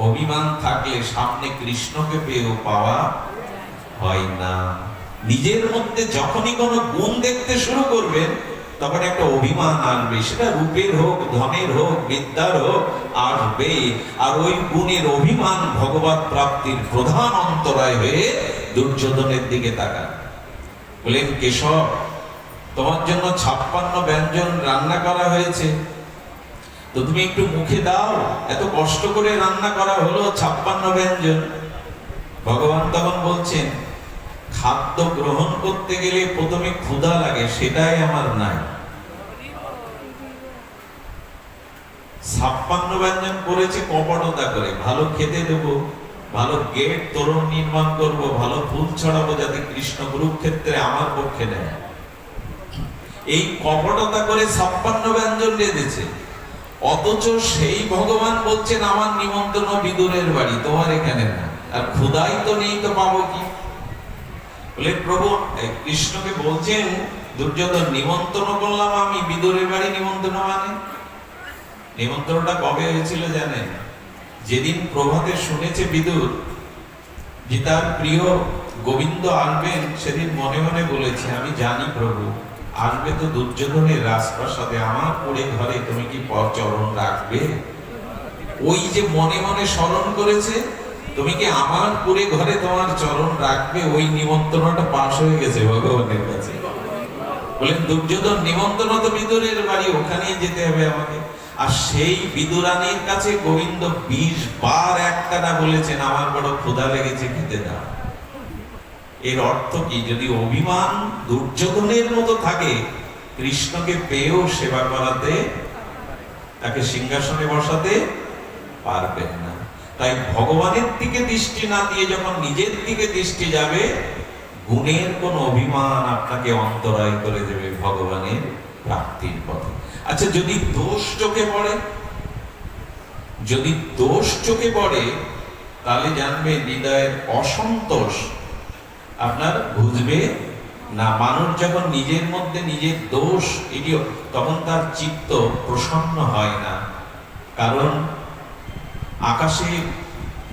অভিমান থাকলে সামনে কৃষ্ণকে পেয়েও পাওয়া হয় না। নিজের মধ্যে যখনই কোনো গুণ দেখতে শুরু করবেন, তখন একটা অভিমান আসবে। সেটা রূপের হোক, ধনের হোক, বিদ্যার হোক, আসবে। আর ওই গুণের অভিমান ভগবৎ প্রাপ্তির প্রধান অন্তরায় হয়ে দুর্যোধনের দিকে তাকান। বলেন, কেশব, তোমার জন্য 56 ব্যঞ্জন রান্না করা হয়েছে, তো তুমি একটু মুখে দাও। এত কষ্ট করে রান্না করা হলো 56 ব্যঞ্জন। ভগবান তখন বলছেন, খাদ্য গ্রহণ করতে গেলে প্রথমে ক্ষুধা লাগে, সেটাই আমার নাই। 56 ব্যঞ্জন করেছে কপটতা করে, ভালো খেতে দেবো, ভালো গেট তোরণ নির্মাণ করব, ভালো ফুল ছড়াবো, যাতে কৃষ্ণ কুরুক্ষেত্রে আমার পক্ষে নেয়। এই কপটতা করে 56 ব্যঞ্জন রেঁধেছে। অথচ সেই ভগবান বলছেন, আমার নিমন্ত্রণ বিদুরের বাড়ি, তোমার এখানে না। আর ক্ষুধাই তো নেই, তো পাবো কি? বলে, প্রভু কৃষ্ণকে বলছেন, দুর্যোধন, নিমন্ত্রণ করলাম আমি, বিদুরের বাড়ি নিমন্ত্রণ মানে? নিমন্ত্রণটা কবে হয়েছিল জানেন? যেদিন প্রভাতে শুনেছে বিদুর যে তার প্রিয় গোবিন্দ আসবেন, সেদিন মনে মনে বলেছে, আমি জানি প্রভু আসবে তো দুর্যোধনের রাজপ্রাসাদে, আমার কুড়ে ঘরে তুমি কি চরণ রাখবে? ওই যে মনে মনে স্মরণ করেছে, তুমি কি আমার কুড়ে ঘরে তোমার চরণ রাখবে, ওই নিমন্ত্রণটা পাশ হয়ে গেছে ভগবানের কাছে। বলেন, দুর্যোধন, নিমন্ত্রণ তো বিদুরের বাড়ি, ওখানেই যেতে হবে আমাকে। আর সেই বিদুরানীর কাছে গোবিন্দ 20 বার একটানা বলেছেন, আমার বড় ক্ষুধা লেগেছে, খেতে দাও। এর অর্থ কি? যদি অভিমান দুর্যোধনের মতো থাকে, কৃষ্ণকে পেয়েও সেবা করাতে, তাকে সিংহাসনে বসাতে পারবেন না। তাই ভগবানের দিকে দৃষ্টি না দিয়ে যখন নিজের দিকে দৃষ্টি যাবে, গুণের কোন অভিমান আপনাকে অন্তরায় করে দেবে ভগবানের প্রাপ্তির পথে। আচ্ছা, যদি দোষ চোখে পড়ে, যদি দোষ চোখে পড়ে, তাহলে জানবেন হৃদয়ের অসন্তোষ আপনার বুঝবে না। মানুষ যখন নিজের মধ্যে নিজের দোষ এটিও, তখন তার চিত্ত প্রসন্ন হয় না। কারণ আকাশে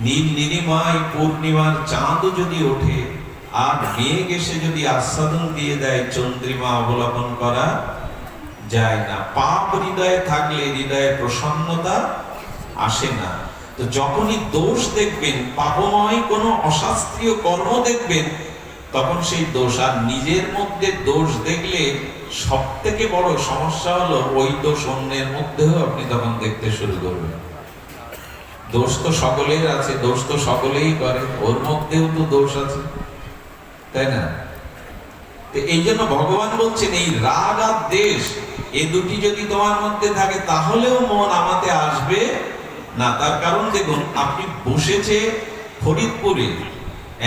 নীল নীলিমায় পূর্ণিমার চাঁদও যদি ওঠে, আর মেঘ এসে যদি আস্বাদন দিয়ে দেয়, চন্দ্রিমা অবলোকন করা যায় না। পাপ হৃদয়ে থাকলে হৃদয়ে প্রসন্নতা আসে না। তো যখনই দোষ দেখবেন, পাপময় কোনো অশাস্ত্রীয় কর্ম দেখবেন, তখন সেই দোষ, আর নিজের মধ্যে দোষ দেখলে সব থেকে বড় সমস্যা হলো, ওই দোষ অন্যের মধ্যেও আপনি তখন দেখতে শুরু করবেন। দোষ তো সকলের আছে, দোষ তো সকলেই করে, ওর মধ্যেও তো দোষ আছে, তাই না? এই জন্য ভগবান বলছেন, এই রাগ আর দেশ, এই দুটি যদি তোমার মধ্যে থাকে, তাহলেও মন আমাতে আসবে না। তার কারণ দেখুন, আপনি বসেছে ফরিদপুরে,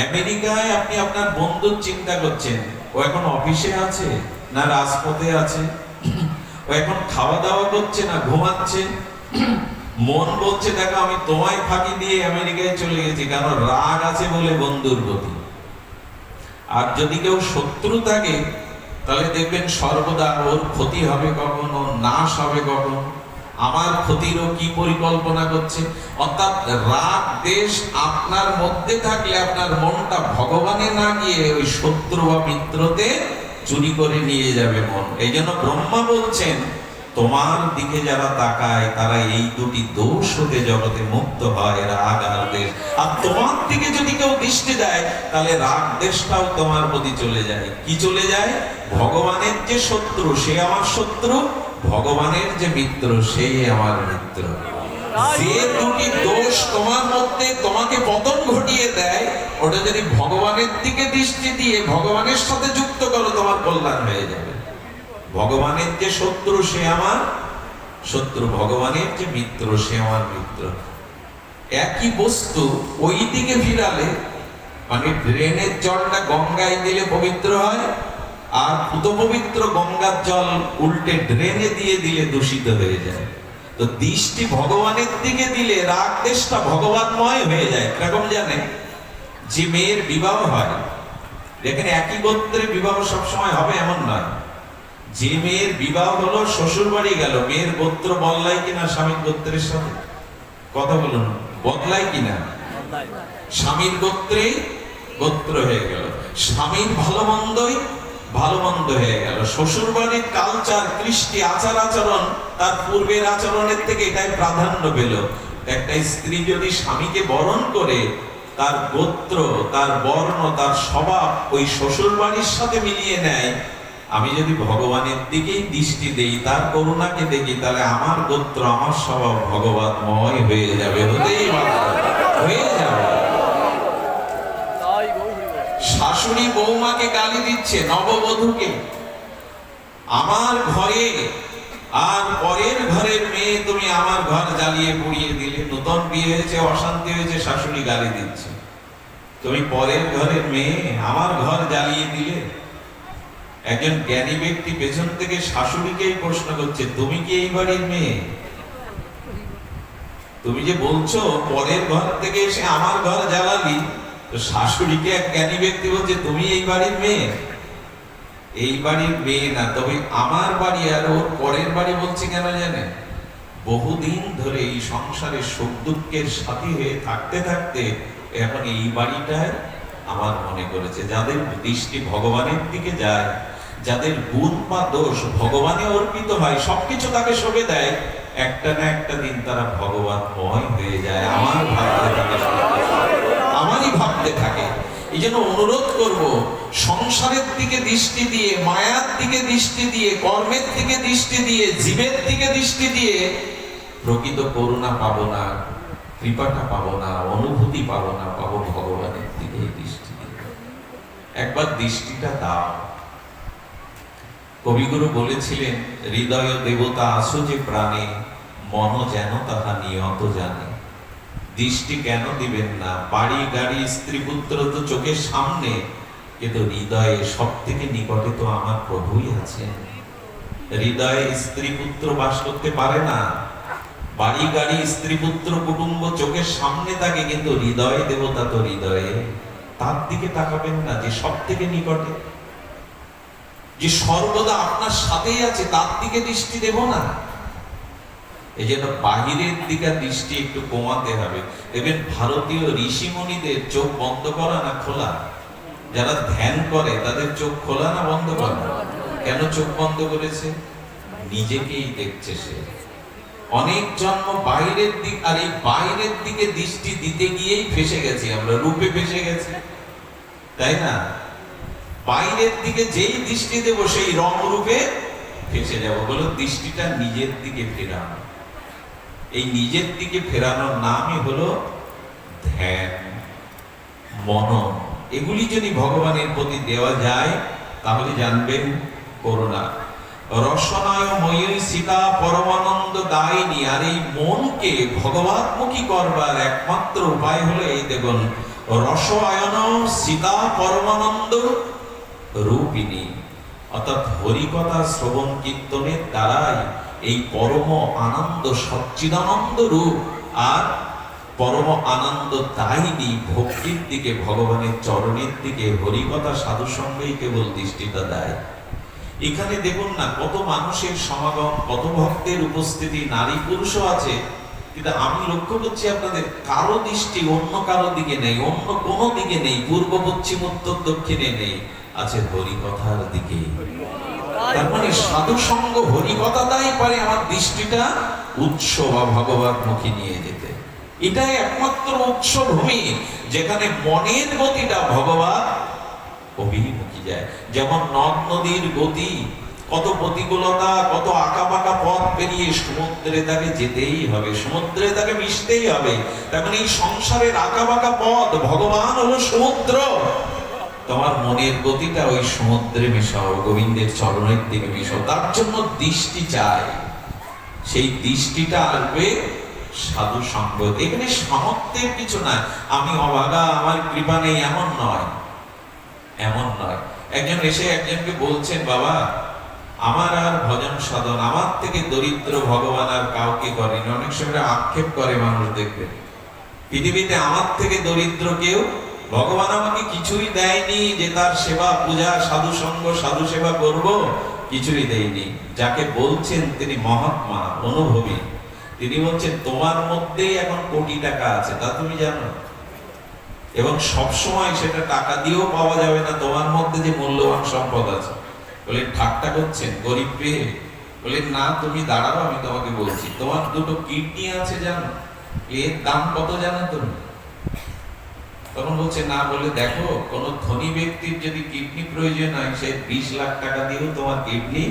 আমেরিকায় আপনি আপনার বন্ধুর চিন্তা করছেন, ও এখন অফিসে আছে না রাজপথে আছে, ও এখন খাওয়া দাওয়া করছে না ঘুমাচ্ছে। মন বলছে দেখো আমি তোমায় ফাঁকি দিয়ে আমেরিকায় চলে গেছি, কারণ রাগ আছে বলে বন্ধুর প্রতি। আর যদি কেউ শত্রু থাকে তাহলে দেখবেন সর্বদা ওর ক্ষতি হবে কখন, ওর নাশ হবে কখন, আমার ক্ষতিরও কি পরিকল্পনা করছে। অর্থাৎ রাগ দেশ আপনার মধ্যে থাকলে আপনার মনটা ভগবানে না গিয়ে ওই শত্রু বা মিত্রতে চুরি করে নিয়ে যাবে মন। এই জন্য ব্রহ্মা বলছেন তোমার দিকে যারা তাকায় তারা এই দুটি দোষ হতে জগতে মুক্ত হয়, রাগ আর দেশ। আর তোমার দিকে যদি কেউ দৃষ্টি দেয় তাহলে রাগ দেশটাও তোমার প্রতি চলে যায়। কি চলে যায়? ভগবানের যে শত্রু সে আমার শত্রু, ভগবানের যে মিত্র সেই আমার মিত্র। যে দুটি দোষ তোমার মধ্যে তোমাকে পতন ঘটিয়ে দেয়, ওটা যদি ভগবানের দিকে দৃষ্টি দিয়ে ভগবানের সাথে যুক্ত করো তোমার কল্যাণ হয়ে যাবে। ভগবানের যে শত্রু সে আমার শত্রু, ভগবানের যে মিত্র সে আমার মিত্র। একই বস্তু ওই দিকে ফিরালে, মানে ড্রেনের জলটা গঙ্গায় দিলে পবিত্র হয়, আর পুত পবিত্র গঙ্গার জল উল্টে ড্রেনে দিয়ে দিলে দূষিত হয়ে যায়। তো দৃষ্টি ভগবানের দিকে দিলে রাগ দেশটা ভগবানময় হয়ে যায়। এরকম জানে যে মেয়ের বিবাহ হয়, দেখেন একই গোত্রে বিবাহ সবসময় হবে এমন নয়। যে মেয়ের বিবাহ হলো শ্বশুর বাড়ি গেল, মেয়ের গোত্র বদলায় কিনা স্বামীর গোত্রের সাথে? কথা বলুন, বদলায় কিনা? স্বামীর গোত্রেই গোত্র হয়ে গেল, স্বামীর ভালো মন্দই ভালো মন্দ হয়ে গেল। শ্বশুর বাড়ির কালচার, কৃষ্টি, আচার আচরণ তার পূর্বের আচরণের থেকে এটাই প্রাধান্য পেল। একটা স্ত্রী যদি স্বামীকে বরণ করে তার গোত্র, তার বর্ণ, তার স্বভাব ওই শ্বশুর বাড়ির সাথে মিলিয়ে নেয়, আমি যদি ভগবানের দিকেই দৃষ্টি দেই, তার করুণাকে দেখি, তাহলে আমার গোত্র আমার স্বভাব ভগবানময় হয়ে যাবে, হতেই হয়ে যাবে। শাশুড়ি বৌমাকে গালি দিচ্ছে, নববধূকে, আমার ঘরে আর পরের ঘরের মেয়ে তুমি আমার ঘর জ্বালিয়ে পুড়িয়ে দিলে। নতুন বিয়ে হয়েছে, অশান্তি হয়েছে, শাশুড়ি গালি দিচ্ছে, তুমি পরের ঘরের মেয়ে আমার ঘর জ্বালিয়ে দিলে। একজন জ্ঞানী ব্যক্তি পেছন থেকে শাশুড়িকেই প্রশ্ন করছে, তুমি কি এই বাড়ির মেয়ে? তুমি যে বলছো পরের ঘর থেকে এসে আমার ঘর জ্বালালি, তো শাশুড়িকে এক জ্ঞানী ব্যক্তি বলছে তুমি এই বাড়ির মেয়ে? এই বাড়ির মেয়ে না, তবে আমার বাড়ি। আর ওর পরের বাড়ি বলছে কেন জানেন? বহুদিন ধরে এই সংসারে সুখ দুঃখের সাথী হয়ে থাকতে থাকতে এখন এই বাড়িটায় আমার মনে করেছে। যাদের দৃষ্টি ভগবানের দিকে যায়, যাদের গুণ বা দোষ ভগবানে অর্পিত হয়, সবকিছু তাকে শোভে দেয়, একটা না একটা দিন তারা ভগবানময় হয়ে যায়। আমার ভাবতে থাকে, আমারই ভাবতে থাকে। এই জন্য অনুরোধ করব, সংসারের দিকে দৃষ্টি দিয়ে, মায়ার দিকে দৃষ্টি দিয়ে, কর্মের দিকে দৃষ্টি দিয়ে, জীবের দিকে দৃষ্টি দিয়ে প্রকৃত করুণা পাবো না, কৃপাটা পাবো না, অনুভূতি পাবো না, পাবো ভগবানের দিকে দৃষ্টি দিয়ে। একবার দৃষ্টিটা দাও। কবিগুরু বলেছিলেন, হৃদয় দেবতা আসো যে প্রাণে, মন যেন তাহা নিয়ত জানে। দৃষ্টি কেন দিবেন না? বাড়ি গাড়ি স্ত্রী পুত্র তো চোখের সামনে, কিন্তু হৃদয়ে সব থেকে নিকটে তো আমার প্রভুই আছেন। হৃদয়ে স্ত্রী পুত্র বাস করতে পারে না, বাড়ি গাড়ি স্ত্রী পুত্র কুটুম্ব চোখের সামনে থাকে, কিন্তু হৃদয় দেবতা তো হৃদয়ে। তার দিকে তাকাবেন না যে সব থেকে নিকটে, যে সর্বদা আপনার সাথেই আছে, তার দিকে দৃষ্টি দেব না। এই জন্য বাহিরের দিকে দৃষ্টি একটু কমাতে হবে। দেখবেন ভারতীয় ঋষিমুনিদের চোখ বন্ধ করা না খোলা? যারা ধ্যান করে তাদের চোখ খোলা না বন্ধ করা? কেন চোখ বন্ধ করেছে? নিজেকেই দেখছে সে। অনেক জন্ম বাইরের দিক, আর এই বাইরের দিকে দৃষ্টি দিতে গিয়েই ফেসে গেছি আমরা, রূপে ফেসে গেছি, তাই না? বাইরের দিকে যেই দৃষ্টি দেব সেই রং রূপে ফেসে যাব। বলো দৃষ্টিটা নিজের দিকে ফেরানো। এই নিজের দিকে ফেরানোর নামই হলো ধ্যান, মনন। এগুলি যদি ভগবানের প্রতি দেওয়া যায় তাহলে জানবেন করুণা। রসনায় ময়ী সীতা পরমানন্দ দায়িনী। আর এই মনকে ভগবানমুখী করবার একমাত্র উপায় হলো এই দেখুন, রস আয়ন সীতা পরমানন্দ রূপিণী। অর্থাৎ হরিকথা শ্রবণ কীর্তনের দ্বারাই এই পরম আনন্দ সচ্চিদানন্দ রূপ আর পরম আনন্দ দায়িনী ভক্তির দিকে, ভগবানের চরণের দিকে হরিকথা সাধু সঙ্গেই কেবল দৃষ্টিটা দেয়। এখানে দেখুন না কত মানুষের সমাগম, কত ভক্তের উপস্থিতি, নারী পুরুষও আছে, কিন্তু আমি লক্ষ্য করছি আপনাদের কারো দৃষ্টি অন্য কারো দিকে নেই, অন্য কোনো দিকে নেই, পূর্ব পশ্চিম উত্তর দক্ষিণে নেই, আছে হরিকথার দিকে। তার মানে সাধু সঙ্গ হরিকথাটাই পারে আমার দৃষ্টিটা উৎস বা ভগবান মুখী নিয়ে যেতে। এটাই একমাত্র উৎস ভূমি যেখানে মনের গতিটা ভগবান অভিমুখী যায়। যেমন নদ নদীর গতি, কত প্রতিকূলতা, কত আঁকা বাঁকা পথ পেরিয়ে সমুদ্রে তাকে যেতেই হবে, সমুদ্রে তাকে মিশতেই হবে। তেমন এই সংসারের আঁকা বাঁকা পথ, ভগবান হলো সমুদ্র, তোমার মনের গতিটা ওই সমুদ্রে মেশাও, গোবিন্দের চরণের দিকে মেশাও। তার জন্য দৃষ্টি চাই, সেই দৃষ্টিটা আসবে সাধু সঙ্গ। এখানে সামর্থ্যের কিছু নাই, আমি অভাগা, আমার কৃপা নেই, এমন নয়, এমন নয়। একজন এসে একজনকে বলছেন, বাবা আমার আর ভজন সাধন, আমার থেকে দরিদ্র ভগবান আর কাউকে করেনি। অনেক সময় আক্ষেপ করে মানুষ, দেখবেন পৃথিবীতে আমার থেকে দরিদ্র কেউ, ভগবান আমাকে কিছুই দেয়নি যে তার সেবা পূজা সাধু সঙ্গ সাধু সেবা করব, কিছুই দেয়নি। যাকে বলছেন তিনি মহাত্মা অনুভবী, তিনি বলছেন তোমার মধ্যেই এখন কোটি টাকা আছে, তা তুমি জানো, এবং সব সময় সেটা টাকা দিয়েও পাওয়া যাবে না, তোমার মধ্যে যে মূল্যবান সম্পদ আছে। বলে ঠাট্টা করছেন গরিব পেয়ে? বলে না, তুমি দাঁড়াও, আমি তোমাকে বলছি। তোমার দুটো কিডনি আছে জানো, এর দাম কত জানো তুমি? তখন বলছে না। বলে দেখো, কোন ধনী ব্যক্তির যদি কিডনি প্রয়োজন হয়, সে 20 লাখ টাকা দিয়েও তোমার কিডনি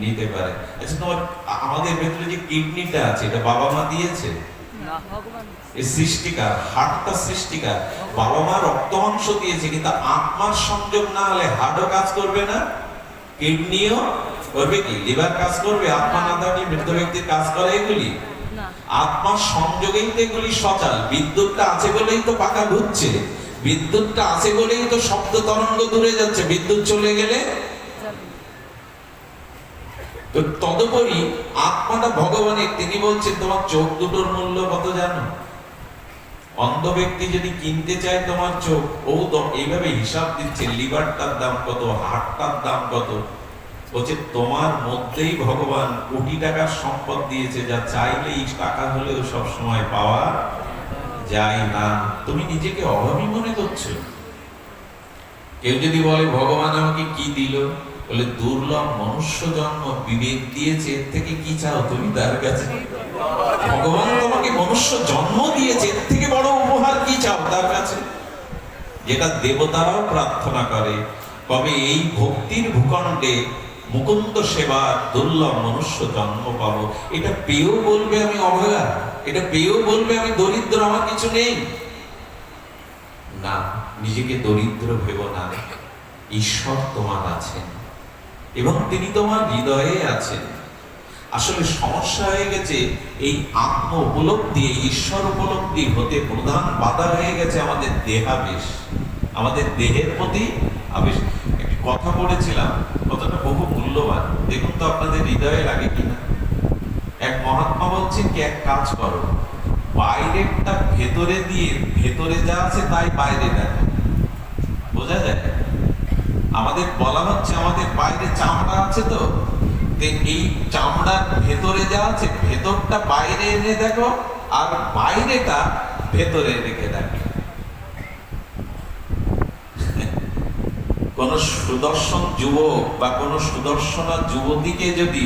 নিতে পারে। আচ্ছা, তোমার আমাদের ভেতরে যে কিডনিটা আছে, এটা বাবা মা দিয়েছে? এই সৃষ্টিকার, হার্টটা সৃষ্টিকার, বাবা মা রক্ত মাংস দিয়েছে, কিন্তু আত্মার সংযোগ না হলে হার্টও কাজ করবে না, কিডনিও করবে কি, লিভার কাজ করবে? আত্মা না থাকলে মৃত ব্যক্তির কাজ করে এগুলি? আত্মার সংযোগেই তো এগুলি সচল। বিদ্যুৎটা আছে বলেই তো পাখা ঘুরছে, বিদ্যুৎটা আছে বলেই তো শব্দ তরঙ্গ দূরে যাচ্ছে, বিদ্যুৎ চলে গেলে তো তদুপরি আত্মাটা ভগবানের। তিনি বলছেন তোমার চোখ দুটোর মূল্য কত জানো? অন্ধ ব্যক্তি যদি কিনতে চায় তোমার চোখ, ও তো এইভাবে হিসাব দিচ্ছে, লিভারটার দাম কত, হার্টটার দাম কত। বলছে তোমার মধ্যেই ভগবান কোটি টাকার সম্পদ দিয়েছে, যা চাইলেই টাকা হলেও সব সময় পাওয়া যায় না। তুমি নিজেকে অভাবী মনে করছো? কেউ যদি বলে ভগবান আমাকে কি দিল, বলে দুর্লভ মনুষ্য জন্ম, বিবেক দিয়েছে, এর থেকে কি চাও তুমি তার কাছে? ভগবান তোমাকে মনুষ্য জন্ম দিয়েছে, এর থেকে বড় উপহার কি চাও তার কাছে? যেটা দেবতারাও প্রার্থনা করে, কবে এই ভক্তির ভূখণ্ডে মুকুন্দ সেবা দুর্লভ মনুষ্য জন্ম পাবো। এটা পেয়েও বলবে আমি অভাগা, এটা পেয়েও বলবে আমি দরিদ্র, আমার কিছু নেই। না, নিজেকে দরিদ্র ভেবো না, ঈশ্বর তোমার আছেন এবং তিনি তোমার হৃদয়ে আছেন। আসলে সমস্যা হয়ে গেছে এই আত্ম উপলব্ধি, ঈশ্বর উপলব্ধি হতে প্রধান বাধা হয়ে গেছে আমাদের দেহাবেশ, আমাদের দেহের প্রতি আবেশ। একটি কথা পড়েছিলাম, কথাটা বহু মূল্যবান, দেখুন তো আপনাদের হৃদয়ে লাগে কিনা। এক মহাত্মা বলছেন কি, এক কাজ করো, বাইরেটা ভেতরে দিয়ে ভেতরে যা আছে তাই বাইরে দেখো। বোঝা যায়? আমাদের বলা হচ্ছে আমাদের বাইরে চামড়া আছে, তো এই চামড়ার ভেতরে যা আছে ভেতরটা বাইরে এনে দেখো, আর বাইরেটা ভেতরে রেখে দেখো। কোন সুদর্শন যুবক বা কোন সুদর্শনা যুবতীকে যদি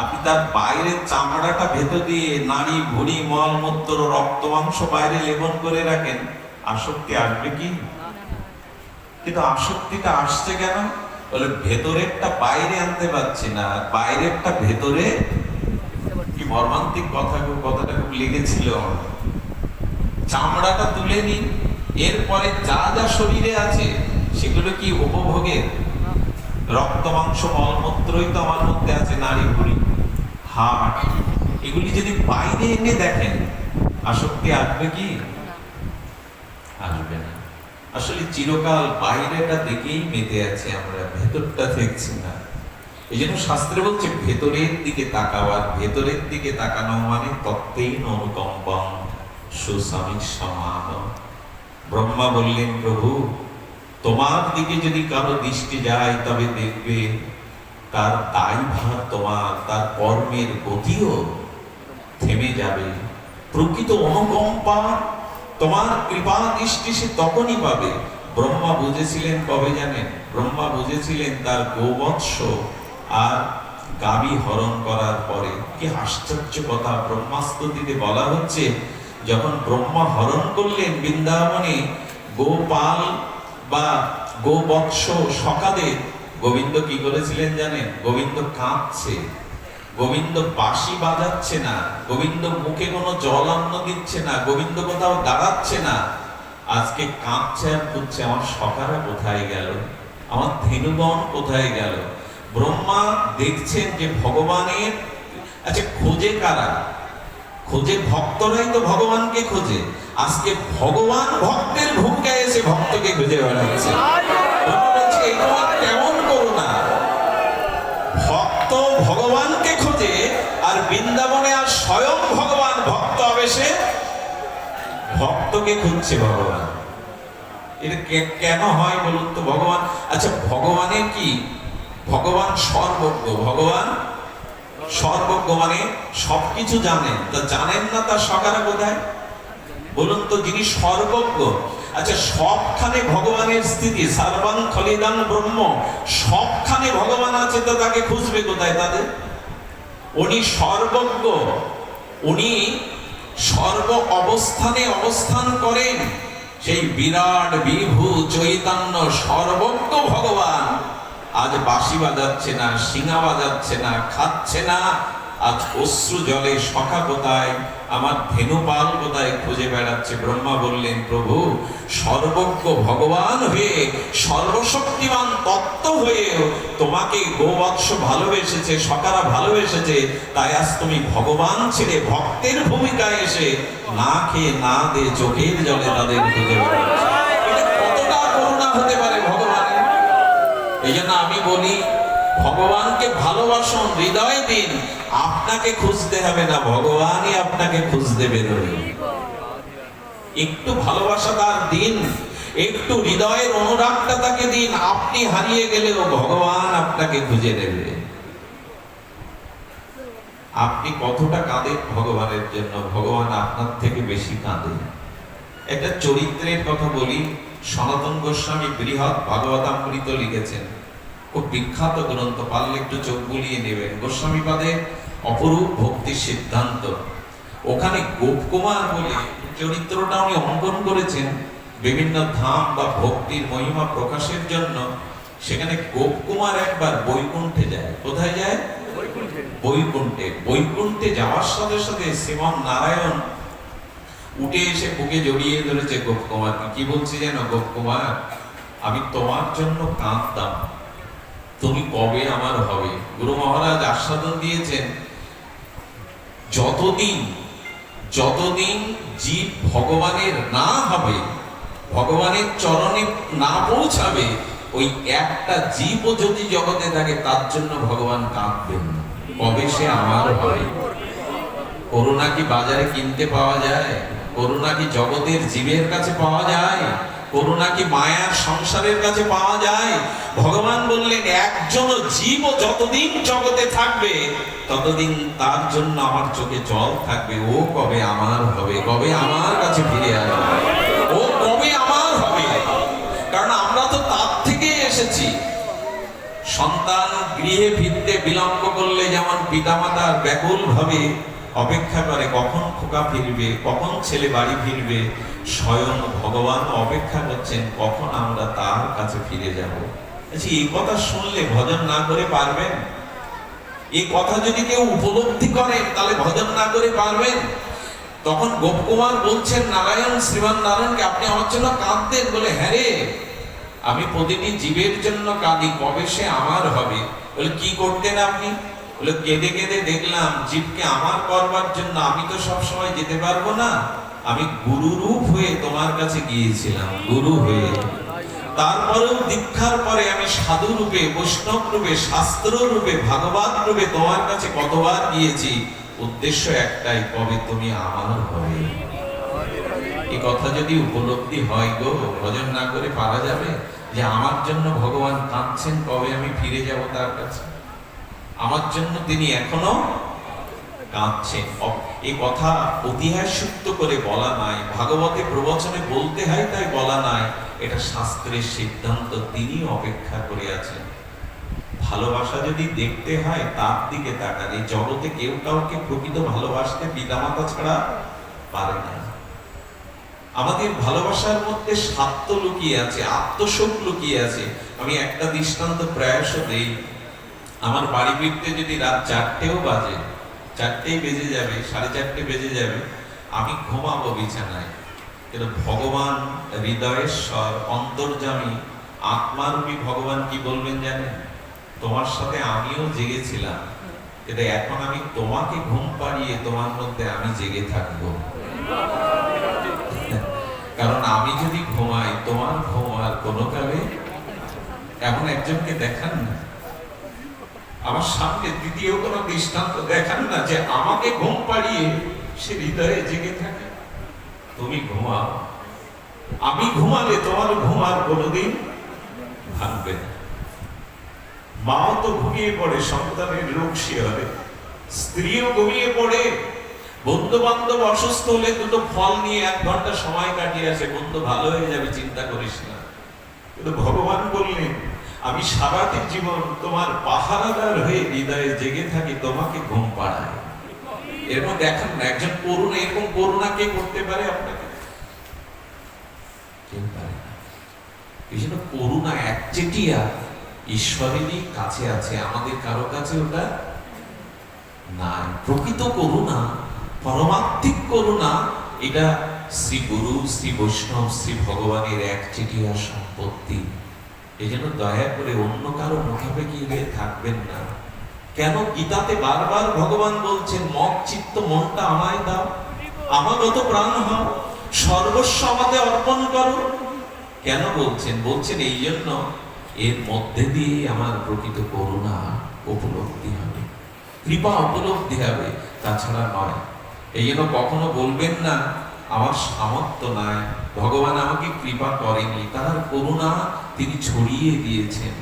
আপনি তার বাইরের চামড়াটা ভেতর দিয়ে নারী ভুঁড়ি মলমূত্র রক্ত মাংস বাইরে লেপন করে রাখেন, আসক্তি আসবে কি? কিন্তু আসক্তিটা আসছে কেন? বলে ভেতরেরটা বাইরে আনতে পারছি না, বাইরেরটা ভেতরে। কি মর্মান্তিক কথা, কথাটা খুব লেগেছিল। চামড়াটা তুলে নিন, এরপরে যা যা শরীরে আছে সেগুলো কি উপভোগের? রক্ত মাংস মলমূত্রই তো আমার মধ্যে আছে, নারী ভুঁড়ি হাড়, এগুলি যদি বাইরে এনে দেখেন, আসক্তি আসবে কি? আসবে না। আসলে চিরকাল বাইরেটা দেখেই মেতে আছে আমরা, ভেতরটা দেখছি না। এই জন্য শাস্ত্রে বলছে ভেতরের দিকে তাকাও, আর ভেতরের দিকে তাকানো মানে তত্ত্বেই অনুকম্পম সুস্বামীর সমান। ব্রহ্মা বললেন, প্রভু তোমার দিকে যদি কারো দৃষ্টি যায় তবে দেখবে তার দায়ভার তোমার, তার কর্মের গতিও থেমে যাবে। প্রকৃত অনুকম্পা তোমার কৃপা দৃষ্টি সে তখনই পাবে। ব্রহ্মা বুঝেছিলেন কবে জানেন? ব্রহ্মা বুঝেছিলেন তার গোবৎস আর গাবি হরণ করার পরে। কি আশ্চর্য কথা! ব্রহ্মাস্তুতিতে বলা হচ্ছে, যখন ব্রহ্মা হরণ করলেন বৃন্দাবনে গোপাল বা গোবৎস সখাদের, গোবিন্দ কি করেছিলেন জানেন? গোবিন্দ কাঁদছে, গোবিন্দ বাঁশি বাজাচ্ছে না, গোবিন্দ মুখে কোনো জল অন্ন দিচ্ছে না, গোবিন্দ কোথাও দাঁড়াচ্ছে না। আজকে কাঁদছে আর খুঁজছে, আমার সখারা কোথায় গেল, আমার ধেনুগণ কোথায় গেল। ব্রহ্মা দেখছেন যে ভগবানের, আচ্ছা খোঁজে কারা? খোঁজে ভক্তরাই তো ভগবানকে খোঁজে। আজকে ভগবান ভক্তের ভূমিকায় এসে ভক্তকে খুঁজে বেড়াচ্ছে। কেমন করুণা! ভক্ত ভগবানকে খোঁজে, আর বৃন্দাবনে আর স্বয়ং ভগবান ভক্ত আবেশে ভক্তকে খুঁজছে ভগবান। এটা কেন হয় বলুন তো? ভগবান, আচ্ছা ভগবানের কি, ভগবান সর্বজ্ঞ, ভগবান সর্বজ্ঞ মানে সবকিছু জানেন, তা জানেন না তার সখারা কোথায় বলুন তো? যিনি সর্বজ্ঞ, আচ্ছা সবখানে ভগবানের স্থিতি, সর্বং খলিদং ব্রহ্ম, সবখানে ভগবান আছে, তো তাকে খুঁজবে কোথায় তাদের? উনি সর্বজ্ঞ, উনি সর্ব অবস্থানে অবস্থান করেন। সেই বিরাট বিভু চৈতন্য সর্বজ্ঞ ভগবান আজ বাঁশি বাজাচ্ছে না, শিঙা বাজাচ্ছে না, খাচ্ছে না। আজ অশ্রু জলে সখা কোথায়, আমার ধেনুপাল কোথায় খুঁজে বেড়াচ্ছে। ব্রহ্মা বললেন, প্রভু সর্বজ্ঞ ভগবান হয়ে, সর্বশক্তিমান তত্ত্ব হয়ে তোমাকে গোবৎস ভালোবেসেছে, সখারা ভালোবেসেছে, তাই আজ তুমি ভগবান ছেড়ে ভক্তের ভূমিকায় এসে না খেয়ে না দে চোখের জলে তাদের খুঁজে বেড়াচ্ছে। এটা কতটা করুণা হতে পারে ভগবানের! এই জন্য আমি বলি, ভগবানকে ভালোবাসুন, হৃদয় দিন, আপনাকে খুঁজতে হবে না, ভগবানই আপনাকে খুঁজতে বেরোবে। একটু ভালোবাসা তার দিন, একটু হৃদয়ের অনুরাগটা তাকে দিন, আপনি হারিয়ে গেলেও ভগবান আপনাকে খুঁজে নেবে। আপনি কতটা কাঁদেন ভগবানের জন্য, ভগবান আপনার থেকে বেশি কাঁদে। একটা চরিত্রের কথা বলি, সনাতন গোস্বামী বৃহৎ ভাগবতামৃত লিখেছেন, খুব বিখ্যাত গ্রন্থ, পারলে একটু চোখ বুলিয়ে নেবেন। গোস্বামী পাদের অপরূপ ভক্তি সিদ্ধান্ত, ওখানে গোপকুমার বলে চরিত্রটা উনি অঙ্কন করেছেন বিভিন্ন ধাম বা ভক্তির মহিমা প্রকাশের জন্য। সেখানে গোপকুমার একবার বৈকুণ্ঠে যায়। কোথায় যায়? বৈকুণ্ঠে। বৈকুণ্ঠে যাওয়ার সাথে সাথে শ্রীমান নারায়ণ উঠে এসে বুকে জড়িয়ে ধরেছে গোপকুমারকে। কি বলছে যেন? গোপকুমার, আমি তোমার জন্য কাঁদতাম, তুমি কবে আমার হবে। গুরু মহারাজ আস্বাদন দিয়েছেন, যতদিন জীব ভগবানের না হবে, ভগবানের চরণে না পৌঁছাবে, ওই একটা জীবও যদি জগতে থাকে তার জন্য ভগবান কাঁদবেন, কবে সে আমার হবে। করুণা কি বাজারে কিনতে পাওয়া যায়? করুণা কি জগতের জীবের কাছে পাওয়া যায়? করুণা কি মায়ার সংসারের কাছে পাওয়া যায়? ভগবান বললেন, একজন জীব যতদিন জগতে থাকবে ততদিন তার জন্য আমার চোখে জল থাকবে। ও কবে আমার হবে, কবে আমার কাছে ফিরে আসবে, ও কবে আমার হবে। কারণ আমরা তো তার থেকে এসেছি। সন্তান গৃহে ফিরতে বিলম্ব করলে যেমন পিতামাতার ব্যাকুল ভাবে অপেক্ষা করে কখন খোকা ফিরবে, কখন ছেলে বাড়ি ফিরবে, স্বয়ং ভগবান অপেক্ষা করছেন কখন আমরা তার কাছে ফিরে যাব। আচ্ছা, এই কথা শুনলে ভজন না করে পারবেন? এই কথা যদি কেউ উপলব্ধি করেন তাহলে ভজন না করে পারবেন? তখন গোপকুমার বলছেন নারায়ণ, শ্রীমান নারায়ণকে, আপনি আমার জন্য কাঁদতেন? বলে, হ্যাঁ রে, আমি প্রতিটি জীবের জন্য কাঁদি, কবে সে আমার হবে। বলে, কি করতেন আপনি? বলে, কেঁদে কেঁদে দেখলাম জীবকে আমার করবার জন্য আমি তো সব সময় যেতে পারবো না, আমি গুরুরূপ হয়ে তোমার কাছে গিয়েছিলাম, গুরু হয়ে। তারপরেও দীক্ষার পরে আমি সাধু রূপে, বৈষ্ণব রূপে, শাস্ত্র রূপে, ভাগবত রূপে তোমার কাছে কতবার গিয়েছি। উদ্দেশ্য একটাই, কবে তুমি আমার হবে। এই কথা যদি উপলব্ধি হয় গো, ভজন না করে পারা যাবে যে আমার জন্য ভগবান কাঁদছেন, কবে আমি ফিরে যাব তার কাছে। আমার জন্য তিনি এখনো কাঁদছেন। এই কথা ঐতিহাসিক করে বলা নাই, ভাগবতে প্রবচনে বলতে হয় তাই বলা নাই, এটা শাস্ত্রের সিদ্ধান্ত। তিনি অপেক্ষা করে আছেন। ভালোবাসা যদি দেখতে হয় তার দিকে তাকান। এই জগতে কেউ কাউকে প্রকৃত ভালোবাসতে পিতামাতা ছাড়া পারে না। আমাদের ভালোবাসার মধ্যে স্বার্থ লুকিয়ে আছে, আত্মশোক লুকিয়ে আছে। আমি একটা দৃষ্টান্ত প্রায়শ দেই। আমার বাড়ি ফিরতে যদি রাত 4টেও বাজে, 4টেই বেজে যাবে, 4:30 বেজে যাবে, আমি ঘুমাবো বিছানায়। কিন্তু ভগবান হৃদয়েশ্বর, অন্তর্যামী, আত্মারূপী ভগবান কি বলবেন জানেন? তোমার সাথে আমিও জেগেছিলাম, কিন্তু এখন আমি তোমাকে ঘুম পাড়িয়ে তোমার মধ্যে আমি জেগে থাকবো। কারণ আমি যদি ঘুমাই, তোমার ঘুম আর কোনো কালে। এমন একজনকে দেখান না আমার সামনে, দ্বিতীয় কোনো দৃষ্টান্ত দেখান না যে আমাকে ঘুম পাড়িয়ে সে হৃদয়ে জেগে থাকে। তুমি ঘুমাও, আমি ঘুমালে তোমার ঘুম আর কোনোদিন ভাঙবে না। মাও তো ঘুমিয়ে পড়ে সন্তানের রোগ শিহরে, স্ত্রীও ঘুমিয়ে পড়ে, বন্ধু বান্ধব অসুস্থ হলে দুটো ফল নিয়ে 1 ঘন্টা সময় কাটিয়ে আসে, বন্ধু ভালো হয়ে যাবে, চিন্তা করিস না। কিন্তু ভগবান বললেন, আমি সারাটি জীবন তোমার পাহারাদার হয়ে হৃদয়ে জেগে থাকি, তোমাকে ঘুম পাড়াই। এর মধ্যে দেখেন না একজন করুণা, এরকম করুণা কে করতে পারে আপনাকে? কেউ পারে না। এই জন্য করুণা একচেটিয়া ঈশ্বরেরই কাছে আছে, আমাদের কারো কাছে ওটা নাই। প্রকৃত করুণা, পরমাত্মিক করুণা, এটা শ্রী গুরু, শ্রী বৈষ্ণব, শ্রী ভগবানের একচেটিয়া সম্পত্তি। এই জন্য দয়া করে অন্য কারো মুখাপেক্ষি হয়ে থাকবেন না। কেন গীতাতে বারবার ভগবান বলছেন, মত চিত্ত মনটা আমায় দাও, আমাগত প্রাণ হও, সর্বস্ব আমাকে অর্পণ করো। কেন বলছেন? বলছেন এই জন্য, এর মধ্যে দিয়ে আমার প্রকৃত করুণা উপলব্ধি হবে, কৃপা উপলব্ধি হবে, তাছাড়া নয়। এই জন্য কখনো বলবেন না আমার সামর্থ্য নাই, ভগবান আমাকে কৃপা করেনি। তার করুণা তিনি ছড়িয়ে দিয়েছেন,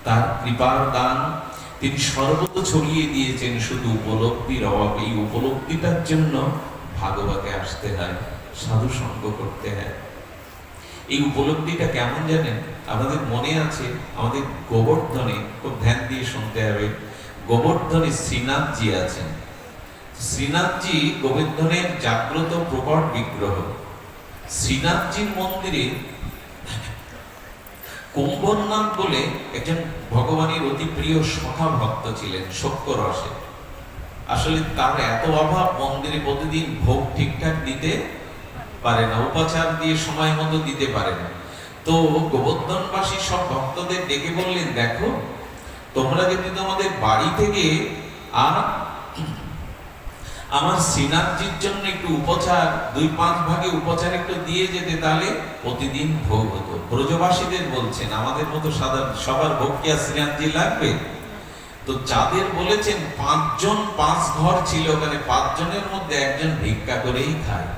তার কৃপার দান তিনি সর্বত্র ছড়িয়ে দিয়েছেন, শুধু উপলব্ধির অভাব। এই উপলব্ধিটার জন্য ভাগবতে আসতে হয়, সাধু সঙ্গ করতে হয়। এই উপলব্ধিটা কেমন জানেন? আমাদের মনে আছে, আমাদের গোবর্ধনে, খুব ধ্যান দিয়ে শুনতে হবে, গোবর্ধনে শ্রীনাথজি আছেন। শ্রীনাথজি গোবর্ধনের জাগ্রত প্রকট বিগ্রহ। শ্রীনাথজির মন্দিরে কুম্ভনাথ বলে একজন ভগবানের অতি প্রিয় সখা ভক্ত ছিলেন, সখ্য রসে। আসলে তার এত অভাব, মন্দিরে প্রতিদিন ভোগ ঠিকঠাক দিতে পারে না, উপাচার দিয়ে সময় মতো দিতে পারে না। তো গোবর্ধনবাসী সব ভক্তদের ডেকে বললেন, দেখো তোমরা যদি তোমাদের বাড়ি থেকে আমার শ্রীনাথজির জন্য একটু উপচার, 2-5 ভাগে উপচার একটু দিয়ে যেতে, তাহলে প্রতিদিন ভোগ হতো। ব্রজবাসীদের বলছেন, আমাদের মতো সাধারণ সবার ভোগ কি আর শ্রীনাথজি লাগবে? তো যাদের বলেছেন 5 জন 5 ঘর ছিল, ওখানে 5 জনের মধ্যে একজন ভিক্ষা করেই খায়।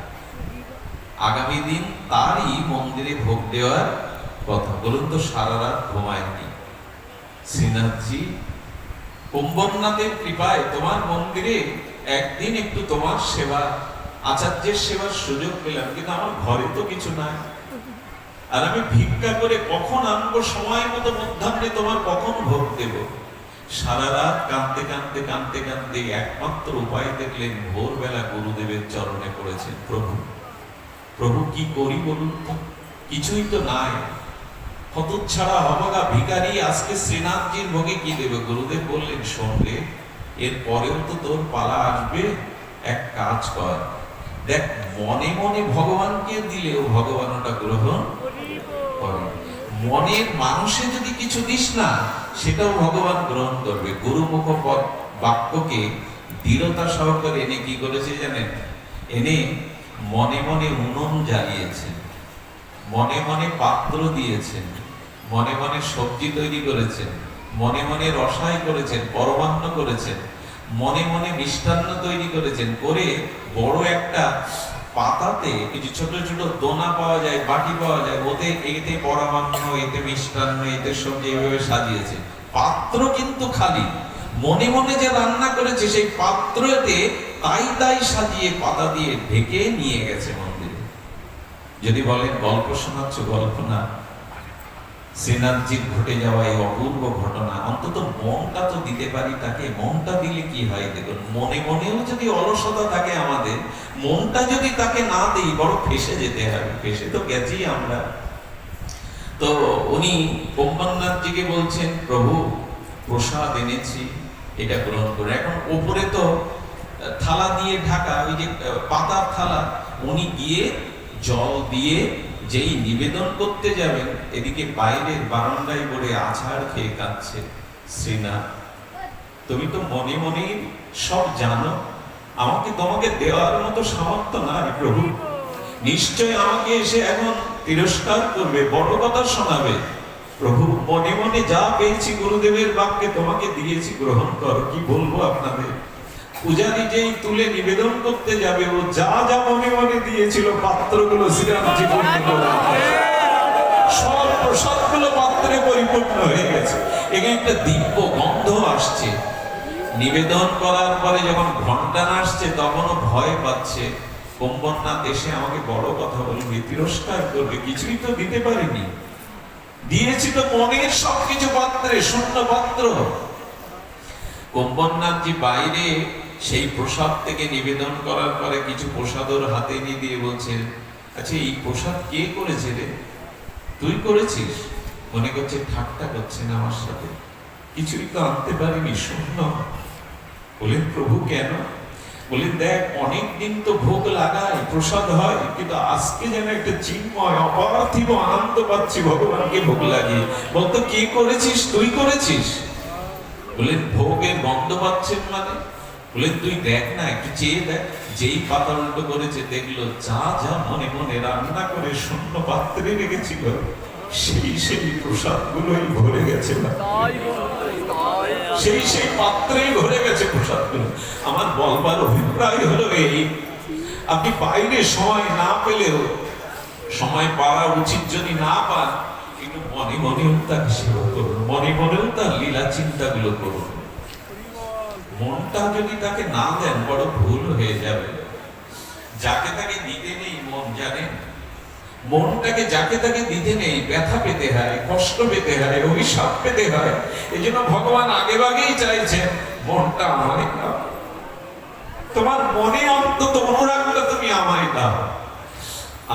আগামী দিন তারই মন্দিরে ভোগ দেওয়ার কথা। বলুন তো, সারা রাত ঘুমায়নি শ্রীনাথজি। কুম্ভনাথের কৃপায় তোমার মন্দিরে একদিন একটু তোমার সেবা, আচার্যের সেবার সুযোগ পেলাম, কিন্তু আমার ঘরে তো কিছু নাই, আর আমি ভিক্ষা করে কখন আনবো সময় মতো মধ্যাহ্নে তোমার কখন ভোগ দেব? সারা রাত কাঁদতে কাঁদতে কাঁদতে কাঁদতে একমাত্র উপায় দেখলেন, ভোরবেলা গুরুদেবের চরণে পড়েছেন, প্রভু প্রভু কি করি বলুন তো, কিছুই তো নাই, হতচ্ছাড়া হবগা ভিখারি, আজকে শ্রীনাথজির ভোগে কি দেবে? গুরুদেব বললেন, শোন রে, এর পরেও তো তোর পালা আসবে, এক কাজ কর, দেখ মনে মনে ভগবানকে দিলেও ভগবান ওটা গ্রহণ করে। মনের মানুষে যদি কিছু দিস না, সেটাও ভগবান গ্রহণ করবে। গুরুমুখ বাক্যকে দৃঢ়তা সহকারে এনে কি করেছে জানেন? এনে মনে মনে উনুন জ্বালিয়েছেন, মনে মনে পাত্র দিয়েছেন, মনে মনে সবজি তৈরি করেছেন, মনে মনে রসাই করেছেন, পরমান্ন করেছেন, মনে মনে মিষ্টান্ন তৈরি করেছেন, করে বড় একটা পাতাতে কিছু ছোট ছোট দোনা পাওয়া যায়, বাটি পাওয়া যায়, ওতে এতে পরমান্ন, এতে মিষ্টান্ন, এতে সবজি, এইভাবে সাজিয়েছে। পাত্র কিন্তু খালি, মনে মনে যে রান্না করেছে সেই পাত্রতে তাই তাই সাজিয়ে পাতা দিয়ে ঢেকে নিয়ে গেছে মন্দিরে। যদি বলেন গল্প শোনাচ্ছ, গল্প না, শ্রীনাথজির ঘটে যাওয়া এই অপূর্ব ঘটনা, অন্তত মনটা তো দিতে পারি তাকে। মনটা দিলে কি হয় দেখুন, মনে মনেও যদি অলসতা থাকে আমাদের, মনটা যদি তাকে না দিই বড় ফেসে যেতে হবে। ফেসে তো গেছি আমরা। তো উনি কোম্পান্নাথজিকে বলছেন, প্রভু প্রসাদ এনেছি, এটা গ্রহণ করে। এখন ওপরে তো থালা দিয়ে ঢাকা, ওই যে পাতার থালা, উনি গিয়ে জল দিয়ে যেই নিবেদন করতে যাবেন, এদিকে বাইরের বারান্দায় পড়ে আছাড় খেয়ে কাঁদছে, শ্রীনাথ তুমি তো মনে মনে সব জানো, আমাকে তোমাকে দেওয়ার মতো সামর্থ্য নাই প্রভু, নিশ্চয় আমাকে এসে এখন তিরস্কার করবে, বড় কথা শোনাবে। প্রভু মনে মনে যা পেয়েছি গুরুদেবের বাক্যে তোমাকে দিয়েছি, গ্রহণ করো। কি বলবো আপনাদের, পূজারী যেই তুলে নিবেদন করতে যাবে, ও যা যা মনে মনে দিয়েছিল পাত্রগুলো শ্রীরামজি সব প্রসাদগুলো পাত্রে পরিপূর্ণ হয়ে গেছে। এখানে একটা দিব্য গন্ধ আসছে। নিবেদন করার পরে যখন ঘন্টা আসছে তখনও ভয় পাচ্ছে, কোম্পান্নাথ এসে আমাকে বড় কথা বলবে, তিরস্কার করবে, কিছুই তো দিতে পারিনি, দিয়েছি তো মনের সবকিছু পাত্রে, শূন্য পাত্র। কোম্পান্নাথজি বাইরে সেই প্রসাদ থেকে নিবেদন করার পরে কিছু প্রসাদ ওর হাতে নিয়ে দিয়ে বলছেন, আচ্ছা এই প্রসাদ কে করেছে রে, তুই করেছিস? মনে করছে ঠাট্টা করছেন আমার সাথে, কিছুই তো আনতে পারিনি, শূন্য। বলেন প্রভু কেন? বলেন দেখ, অনেকদিন তো ভোগ লাগায়, প্রসাদ হয়, কিন্তু আজকে যেন একটা চিন্ময় অপার্থিব আনন্দ পাচ্ছি ভগবানকে ভোগ লাগিয়ে। বলতো কে করেছিস? তুই করেছিস? বলেন ভোগের গন্ধ পাচ্ছেন মানে? বলেন তুই দেখ না, একটু চেয়ে দেখ। যেই পাতা উল্টো করেছে, দেখলো যা যা মনে মনে রান্না করে শূন্য পাত্রে রেখেছিল, সেই প্রসাদ গুলোই ভরে গেছে না, সেই পাত্রেই ভরে গেছে প্রসাদ গুলো। আমার বলবার অভিপ্রায় হলো এই, আপনি বাইরে সময় না পেলেও, সময় পাওয়া উচিত যদি না পান, কিন্তু মনে মনেও তার সেবা করুন, মনে মনেও তার লীলা চিন্তা গুলো করুন। মনটা যদি তাকে না দেন বড় ভুল হয়ে যাবে। যাকে তাকে দিতে নেই মন, জানেন, মনটাকে যাকে তাকে দিতে নেই ব্যথা পেতে হয়, কষ্ট পেতে হয়, অভিশাপ পেতে হয়। এই জন্য ভগবান আগে ভাগেই চাইছেন মনটা আমায় দাও, তোমার মনে অন্তত অনুরাগটা তুমি আমায় দাও,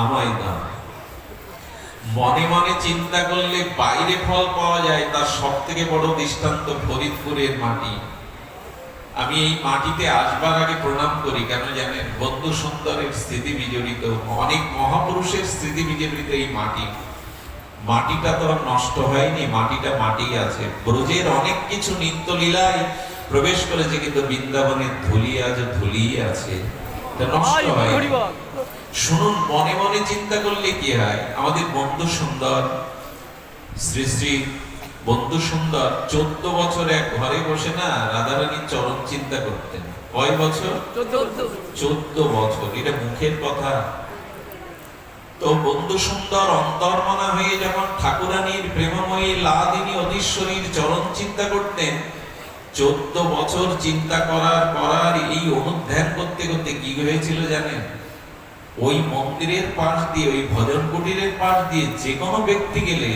আমায় দাও। মনে মনে চিন্তা করলে বাইরে ফল পাওয়া যায়, তার সব থেকে বড় দৃষ্টান্ত ফরিদপুরের মাটি। আমি এই মাটিতে আসবার আগে প্রণাম করি, কেন জানেন? বন্ধু সুন্দরের স্মৃতি বিজড়িত, অনেক মহাপুরুষের স্মৃতি বিজড়িত এই মাটি। মাটিটা তো আর নষ্ট হয়নি, মাটিটা মাটি আছে। ব্রজের অনেক কিছু নিত্য লীলায় প্রবেশ করেছে, কিন্তু বৃন্দাবনের ধুলি আজ ধুলি আছে, নষ্ট হয়নি। শুনুন, মনে মনে চিন্তা করলে কি হয়। আমাদের বন্ধু সুন্দর, শ্রী শ্রী বন্ধু সুন্দর 14 বছর এক ঘরে বসে না রাধারানীর চরণ চিন্তা করতেন। কয় বছর? 14 বছর। এটা মুখের কথা। তো বন্ধু সুন্দর অন্তর্মনা হয়ে যখন ঠাকুরানীর প্রেমময়ী লাদিনী অধীশ্বরীর চরণ চিন্তা করতেন, 14 বছর চিন্তা করার এই অনুধ্যান করতে করতে কি হয়েছিল জানেন? ওই মন্দিরের পাশ দিয়ে, ওই ভজন কুটিরের পাশ দিয়ে যে কোনো ব্যক্তি গেলে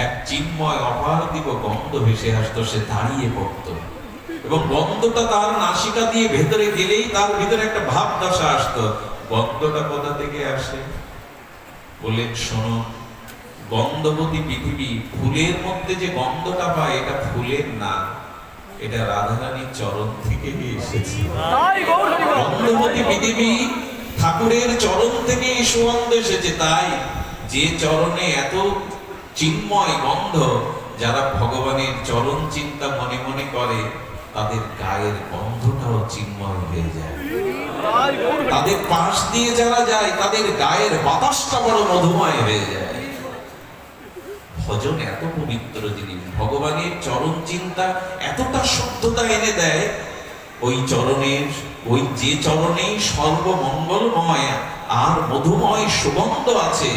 এক চিন্ময় অপার্থিব গন্ধ ভেসে আসতো, সে দাঁড়িয়ে পড়তো, এবং গন্ধটা তার নাসিকা দিয়ে ভেতরে গেলেই তার ভিতরে একটা ভাব দশা আসতো। গন্ধটা কোথা থেকে আসে? বলে শোনো, গন্ধবতী পৃথিবী, ফুলের মধ্যে যে গন্ধটা পায় এটা ফুলের না, এটা রাধারানীর চরণ থেকে এসেছে। গন্ধবতী পৃথিবী ঠাকুরের চরণ থেকে সুগন্ধ এসেছে। তাই যে চরণে এত চিন্ময় গন্ধ, যারা ভগবানের চরণ চিন্তা মনে মনে করে, তাদের গায়ের গন্ধটাও চিন্ময় হয়ে যায়। তাদের পাশ দিয়ে যারা যায় তাদের গায়ের বাতাসটা বড় মধুময় হয়ে যায়। ভজন এত পবিত্র জিনিস, ভগবানের চরণ চিন্তা এতটা শুদ্ধতা এনে দেয়। ওই চরণের, ওই যে চরণেই সর্বমঙ্গলময় আর মধুময় সুগন্ধ আছে।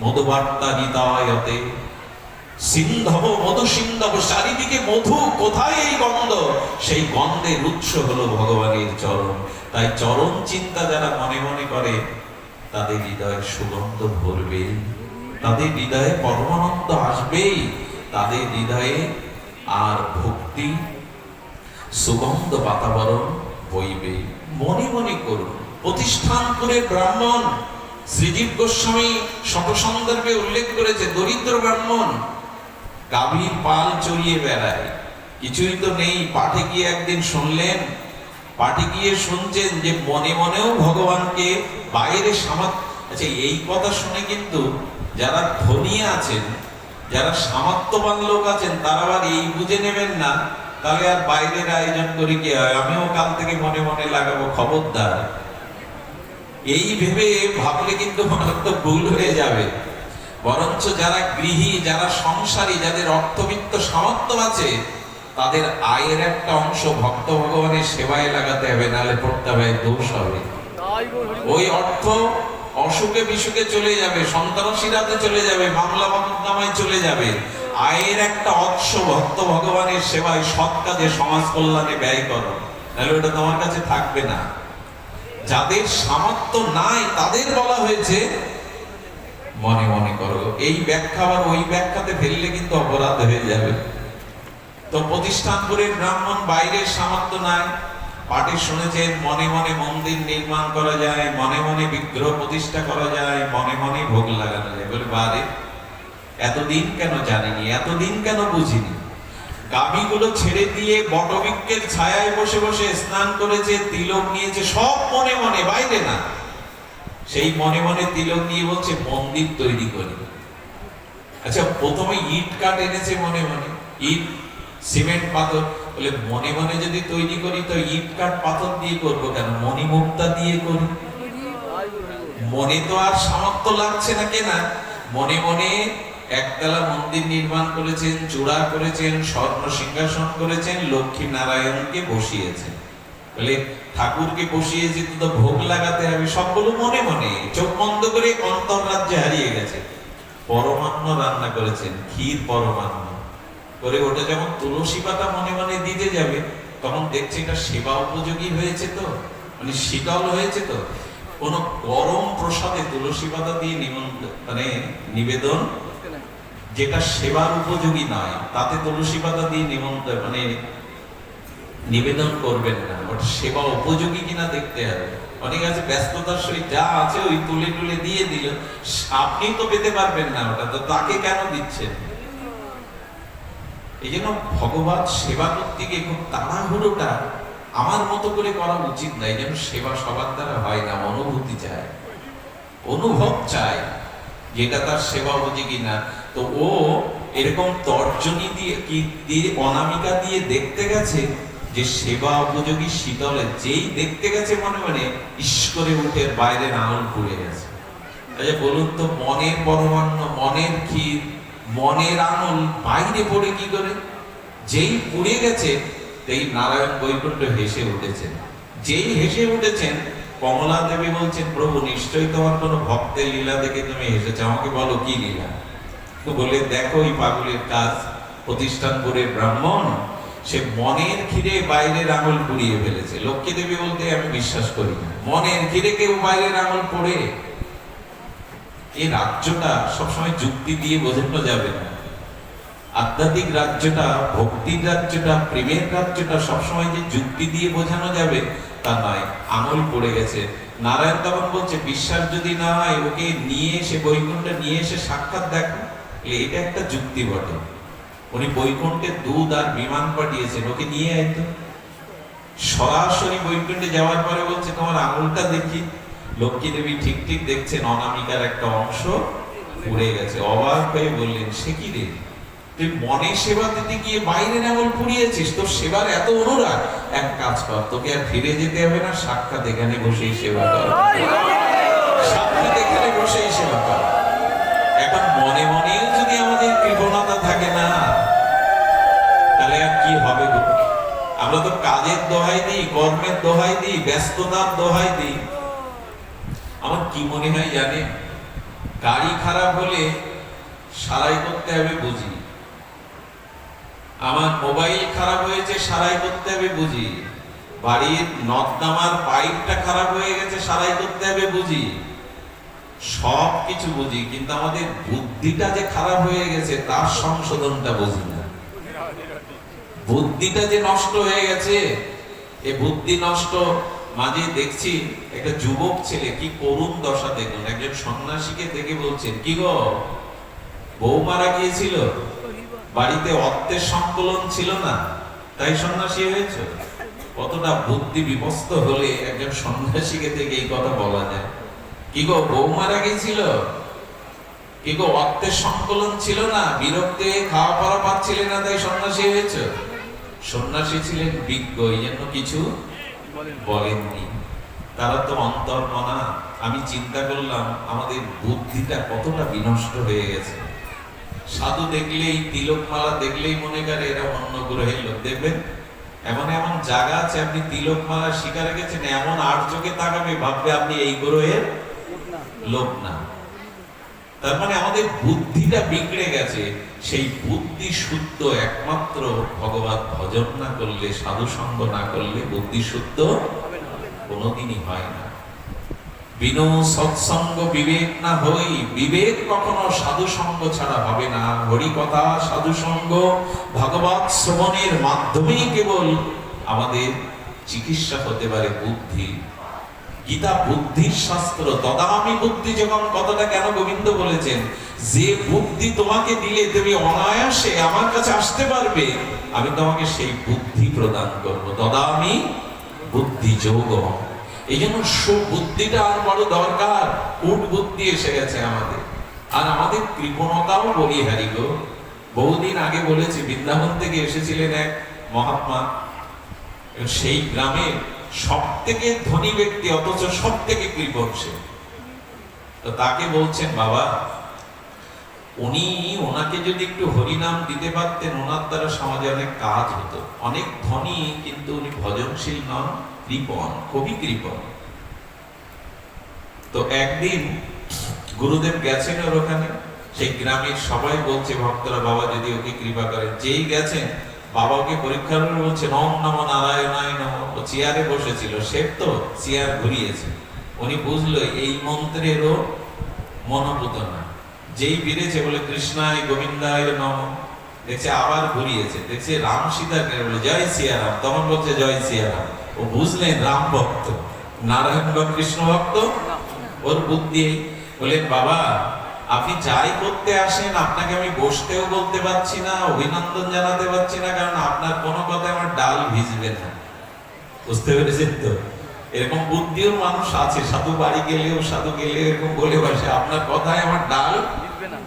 মধুবার্তা হৃদয়তে সিন্ধব মধু সিন্ধব, চারিদিকে মধু, কোথায় এই গন্ধ? সেই গন্ধের উৎস হলো ভগবানের চরণ। তাই চরণ চিন্তা যারা মনে মনে করে তাদের হৃদয়ে সুগন্ধ ভরবে, তাদের হৃদয়ে পরমানন্দ আসবেই, তাদের হৃদয়ে আর ভক্তি সুগন্ধ বাতাবরণ বইবে। মনে মনে করুন। প্রতিষ্ঠানপুরের ব্রাহ্মণ শ্রীজীব গোস্বামী শতসন্দর্ভে উল্লেখ করেছে, দরিদ্র ব্রাহ্মণ গাভীর পাল চড়িয়ে বেড়ায়, কিছুই তো নেই। পাঠে গিয়ে একদিন শুনলেন, পাঠে গিয়ে শুনছেন যে মনে মনেও ভগবানকে বাইরে আচ্ছা, এই কথা শুনে কিন্তু যারা ধনী আছেন, যারা সামর্থ্যবান লোক আছেন, তারা আবার এই বুঝে নেবেন না তাহলে আর বাইরের আয়োজন করি কি হয়, আমিও কাল থেকে মনে মনে লাগাবো, খবরদার। এই ভেবে ভাবলে কিন্তু তো ভুল হয়ে যাবে। বরঞ্চ যারা গৃহী, যারা সংসারী, যাদের অর্থবিত্ত সামর্থ্য আছে, তাদের আয়ের একটা অংশ ভক্ত ভগবানের সেবায় লাগাতে হবে, নাহলে পড়তে হবে, দোষ হবে। ওই অর্থ অসুখে বিসুখে চলে যাবে, সন্ত্রাসীরাতে চলে যাবে, মামলা মোকদ্দমায় চলে যাবে। আয়ের একটা অংশ ভক্ত ভগবানের সেবায়, সৎ কাজে, সমাজ কল্যাণে ব্যয় করো, নাহলে ওটা তোমার কাছে থাকবে না। যাদের সামর্থ্য নাই তাদের বলা হয়েছে মনে মনে করো। এই ব্যাখ্যা আবার ওই ব্যাখ্যাতে ফেললে কিন্তু অপরাধ হয়ে যাবে। তো প্রতিষ্ঠানপুরের ব্রাহ্মণ বাইরের সামর্থ্য নাই, পাঠে শুনেছেন মনে মনে মন্দির নির্মাণ করা যায়, মনে মনে বিগ্রহ প্রতিষ্ঠা করা যায়, মনে মনে ভোগ লাগানো যায়। বলে বারে, এতদিন কেন জানিনি, এতদিন কেন বুঝিনি। গাভীগুলো ছেড়ে দিয়ে বটবৃক্ষের ছায়ায় বসে বসে স্নান করেছে, তিলক নিয়েছে, সব মনে মনে, বাইরে না। সেই মনে মনে তিলক নিয়ে বলছে মন্দির তৈরি করি। আচ্ছা, প্রথমে ইট কাঠ এনেছে মনে মনে, ইট সিমেন্ট পাথর। বলে মনে মনে যদি তৈরি করি তো ইট কাঠ পাথর দিয়ে করবো কেন, মণিমুক্তা দিয়ে করি। মনে তো আর সামর্থ্য লাগছে না কেনা, মনে মনে একতলা মন্দির নির্মাণ করেছেন, চূড়া করেছেন, স্বর্ণ সিংহাসন করেছেন, লক্ষ্মী নারায়ণকে বসিয়েছেন। বলে ঠাকুরকে বসিয়েছি তো ভোগ লাগাতে হবে, সবগুলো মনে মনে, চোখ বন্ধ করে অন্তর্রাজ্যে হারিয়ে গেছে। পরমান্ন রান্না করেছেন, ক্ষীর পরমান্ন করে, ওটা যখন তুলসী পাতা মনে মনে দিতে যাবে তখন দেখছে এটা সেবা উপযোগী হয়েছে, তো মানে শীতল হয়েছে। তো কোন গরম প্রসাদে তুলসী পাতা দিয়ে নিবেদন যেটা সেবার উপযোগী নয়, তাতে তুলসী পাতা দিয়ে নিবেদন করবেন না। ওটা সেবা উপযোগী কিনা দেখতে হবে। অনেক আছে ব্যস্ততার সহিত যা আছে ওই তুলে তুলে দিয়ে দিল, আপনি তো পেতে পারবেন না, ওটা তো তাকে কেন দিচ্ছেন? এই জন্য ভগবান সেবা করতে গিয়ে খুব তাড়াহুড়োটা আমার মতো করে করা উচিত নাই। যেন সেবা সবার দ্বারা হয় না, অনুভূতি চায়, অনুভব চায়, যেটা তার সেবা উপযোগী না। তো ও এরকম তর্জনী দিয়ে অনামিকা দিয়ে দেখতে গেছে যে সেবা উপযোগী শীতলে, যেই দেখতে গেছে মনে মনে ইস করে উঠে বাইরের আঙুল পুড়ে গেছে। আচ্ছা বলুন তো, মনের পরমান্ন, মনের ক্ষীর, মনের আঙুল বাইরে পড়ে কি করে? যেই পুড়ে গেছে সেই নারায়ণ বৈকুণ্ঠ হেসে উঠেছেন। যেই হেসে উঠেছেন, কমলা দেবী বলছেন প্রভু নিশ্চয়ই তোমার কোন ভক্তের লীলা দেখে তুমি হেসেছো, আমাকে বলো কি লীলা। তো বলে দেখো এই পাগলের কাজ। প্রতিষ্ঠানপুরের ব্রাহ্মণ সে মনের ক্ষীরে বাইরের আঙুল পুড়িয়ে ফেলেছে। লক্ষ্মী দেবী বলতে আমি বিশ্বাস করি না মনের ক্ষীরে কেউ বাইরের আঙুল পড়ে। এই রাজ্যটা সবসময় যুক্তি দিয়ে বোঝানো যাবে না। আধ্যাত্মিক রাজ্যটা, ভক্তির রাজ্যটা, প্রেমের রাজ্যটা সবসময় যে যুক্তি দিয়ে বোঝানো যাবে তা নয়। আঙুল পড়ে গেছে। নারায়ণ তখন বলছে বিশ্বাস যদি না হয় ওকে নিয়ে এসে বৈকুণ্ঠে নিয়ে এসে সাক্ষাৎ দেখো। এটা একটা যুক্তি বটে। উনি বৈকুণ্ঠে দুধ আর বিমান পাঠিয়েছেন, ওকে নিয়ে আইতো। সরাসরি বৈকুণ্ঠে যাওয়ার পরে বলছে তোমার আঙুলটা দেখি। লক্ষ্মী দেবী ঠিক ঠিক দেখছেন অনামিকার একটা অংশ পুড়ে গেছে। অবাক হয়ে বললেন সে কি রে, তুই মনে সেবা দিতে গিয়ে বাইরে নাঙল পুড়িয়েছিস, তোর সেবার এত অনুরাগ, এক কাজ কর, তোকে আর ফিরে যেতে হবে না, সাক্ষাৎ এখানে বসেই সেবা কর, সাক্ষাৎ এখানে বসেই সেবা কর। এখন মনে মনেও যদি আমাদের কৃপণতা থাকে না, তাহলে আর কি হবে গো? আমরা তো কাজের দোহাই দিই, কর্মের দোহাই দিই, ব্যস্ততার দোহাই দিই। আমার কি মনে হয় জানে, গাড়ি খারাপ হলে সারাই করতে হবে বুঝি, আমার মোবাইল খারাপ হয়েছে সারাই করতে হবে বুঝি, বাড়ির নর্দমার পাইপটা খারাপ হয়ে গেছে সারাই করতে হবে বুঝি, সব কিছু বুঝি, কিন্তু আমাদের বুদ্ধিটা যে খারাপ হয়ে গেছে তার সংশোধনটা বুঝি না। বুদ্ধিটা যে নষ্ট হয়ে গেছে, এই বুদ্ধি নষ্ট। মাঝে দেখছি একটা যুবক ছেলে, কি করুণ দশা দেখুন, একজন সন্ন্যাসীকে দেখে বলছেন, কি গো বউ মারা গিয়েছিল, বাড়িতে অর্থের সংকলন ছিল না, তাই সন্ন্যাসী হয়েছে? কতটা বুদ্ধি বিপস্ত হলে একজন সন্ন্যাসীকে দেখে এই কথা বলা যায়? কি গো বউ মারা গিয়েছিল, কি গো অর্থের সংকলন ছিল না, বিরক্ত হয়ে খাওয়া পড়া পাচ্ছিলে না, তাই সন্ন্যাসী হয়েছে? সন্ন্যাসী ছিলেন বিজ্ঞ, এই জন্য কিছু বলেননি। তারা তো অন্তর্মনা। আমি চিন্তা করলাম আমাদের বুদ্ধিটা কতটা বিনষ্ট হয়ে গেছে। সাধু দেখলেই, তিলকমালা দেখলেই মনে করে এরা অন্য গ্রহের লোক। দেখবেন এমন এমন জায়গা আছে, আপনি তিলকমালা শিকারে গেছেন, এমন আর চোখে তাকাবে, ভাববে আপনি এই গ্রহের লোক না। তার মানে আমাদের বুদ্ধিটা বিগড়ে গেছে। সেই বুদ্ধি শুদ্ধ একমাত্র ভগবত ভজন না করলে, সাধু সঙ্গ না করলে বুদ্ধি শুদ্ধ কোনোদিনই হয় না। বিনু সৎসঙ্গ বিবেক না হই, বিবেক কখনো সাধু সঙ্গ ছাড়া হবে না। হরি কথা, সাধু সঙ্গ, ভগবত শ্রবণের মাধ্যমেই কেবল আমাদের চিকিৎসা হতে পারে বুদ্ধি। গীতা বুদ্ধির শাস্ত্র। তদামি বুদ্ধি যখন কথাটা কেন গোবিন্দ বলেছেন, যে বুদ্ধি তোমাকে দিলে তুমি অনায়াসে আমার কাছে আসতে পারবে, আমি তোমাকে সেই বুদ্ধি প্রদান করব। তদামি বুদ্ধি যোগ। এই জন্য সুবুদ্ধিটা আর বড় দরকার। কূট বুদ্ধি এসে গেছে আমাদের, আর আমাদের কৃপণতাও বলিহারি গো। বহুদিন আগে বলেছি, বৃন্দাবন থেকে এসেছিলেন এক মহাত্মা, সেই গ্রামের সব থেকে ধনী ব্যক্তি, অথচ সব থেকে কৃপণ সে। তো তাকে বলছেন, বাবা ওনাকে যদি একটু হরিনাম দিতে পারতেন, ওনার দ্বারা সমাজে অনেক কাজ হতো। অনেক ধনী, কিন্তু উনি ভজনশীল নন, কৃপণ, খুবই কৃপণ। তো একদিন গুরুদেব গেছেন ওর ওখানে, সেই গ্রামের সবাই বলছে ভক্তরা, বাবা যদি ওকে কৃপা করেন। যেই গেছেন, বাবা ওকে পরীক্ষা করে বলছেন, ওম নমঃ নারায়ণায় নমঃ। ও চেয়ারে বসেছিল, শেখ তো চেয়ার ঘুরিয়েছে। উনি বুঝলো এই মন্ত্রেরও মনোভূত না। যেই ফিরেছে বলে কৃষ্ণায় গোবিন্দায় নমঃ, দেখছে আবার ঘুরিয়েছে, দেখছে রাম সীতাকে বলে জয় সিয়ারাম, তখন বলছে জয় সিয়ারাম। ও বুঝলেন রাম ভক্ত, নারায়ণ বা কৃষ্ণ ভক্ত। ওর বুদ্ধি বলেন, বাবা আপনি যাই করতে আসেন, আপনাকে আমি বসতেও বলতে পারছি না, অভিনন্দন জানাতে পারছি না, কারণ আপনার কোনো কথায় আমার ডাল ভিজবে না। বুঝতে পেরেছেন তো? এরকম বুদ্ধিও মানুষ আছে, সাধু বাড়ি গেলেও, সাধু গেলেও এরকম বলে বসে, আপনার কথায় আমার ডাল ভিজবে না।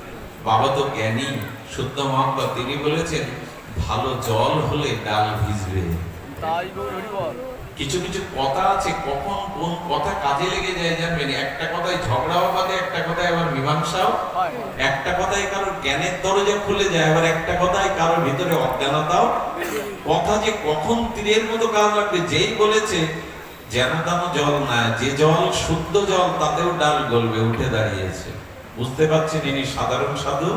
বাবা তো জ্ঞানী, শুদ্ধ মহাত্মা, তিনি বলেছেন ভালো জল হলে ডাল ভিজবে। কিছু কিছু কথা আছে, কখন কোন কথা কাজে লেগে যায় জানবেন। একটা কথায় ঝগড়াও বাঁধে, একটা কথায় আবার মীমাংসাও, একটা কথায় কারোর জ্ঞানের দরজা খুলে যায়, আবার একটা কথায় কারোর ভিতরে অজ্ঞানতাও। কথা যে কখন তীরের মতো কাজ লাগবে, যেই বলেছে যেন তেন জল না, যে জল শুদ্ধ জল, তাতেও ডাল গলবে, উঠে দাঁড়িয়েছে। বুঝতে পারছেন ইনি সাধারণ সাধু?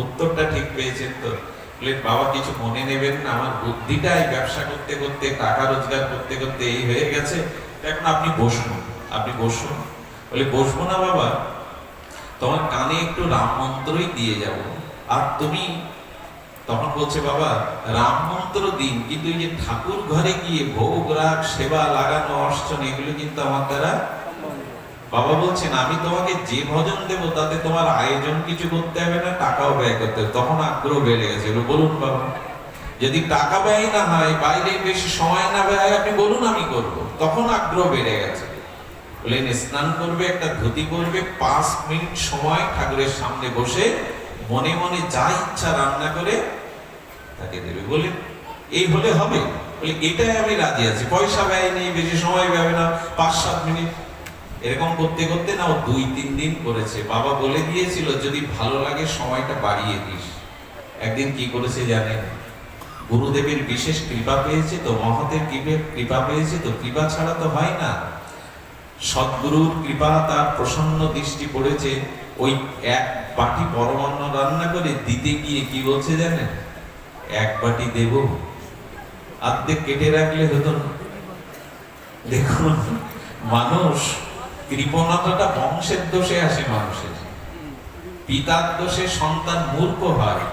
উত্তরটা ঠিক পেয়েছেন তো? বাবা কিছু মনে নেবেন না, আমার বুদ্ধিটাই ব্যবসা করতে করতে, টাকা রোজগার করতে করতে এই হয়ে গেছে, এখন আপনি বসুন, আপনি বসুন। বলে বসবো না বাবা, তোমার কানে একটু রাম মন্ত্রই দিয়ে যাব। আর তুমি তখন বলছে, বাবা রাম মন্ত্র দিন, কিন্তু এই যে ঠাকুর ঘরে গিয়ে ভোগ রাগ সেবা লাগানো অর্চন, এগুলো কিন্তু আমার দ্বারা। বাবা বলছেন, আমি তোমাকে যে ভজন দেব তাতে তোমার আয়োজন কিছু করতে হবে না, টাকাও ব্যয় করতে হবে। তখন আগ্রহ বেড়ে গেছে। বলুন বাবা, যদি টাকা ব্যয় না হয়, বাইরে বেশি সময় না ব্যয়, আপনি বলুন আমি করব। তখন আগ্রহ বেড়ে গেছে। বলেন স্নান করবে, একটা ধুতি করবে, 5 মিনিট সময় ঠাকুরের সামনে বসে মনে মনে যা ইচ্ছা রান্না করে তাকে দেবে। বলে এই হলে হবে? বলে এটাই আমি রাজি আছি, পয়সা ব্যয় নেই, বেশি সময় ব্যয় না, 5-7 মিনিট। এরকম করতে করতে না ও 2-3 দিন করেছে। বাবা বলে দিয়েছিল যদি ভালো লাগে সময়টা বাড়িয়ে দিস। একদিন কি করেছে জানেন? গুরুদেবের বিশেষ কৃপা পেয়েছে তো, মহতের কৃপা পেয়েছে তো, কৃপা ছাড়া তো হয় না। সদ্গুরুর কৃপা, তার প্রসন্ন দৃষ্টি পড়েছে। ওই এক বাটি পরমান্ন রান্না করে দিতে গিয়ে কি বলছে জানেন? 1 বাটি দেব, আর্ধেক কেটে রাখলে হতো না। দেখুন, মানুষ কৃপণতাটা বংশের দোষে আসে মানুষের। পিতার দোষে সন্তান মূর্খ হয়,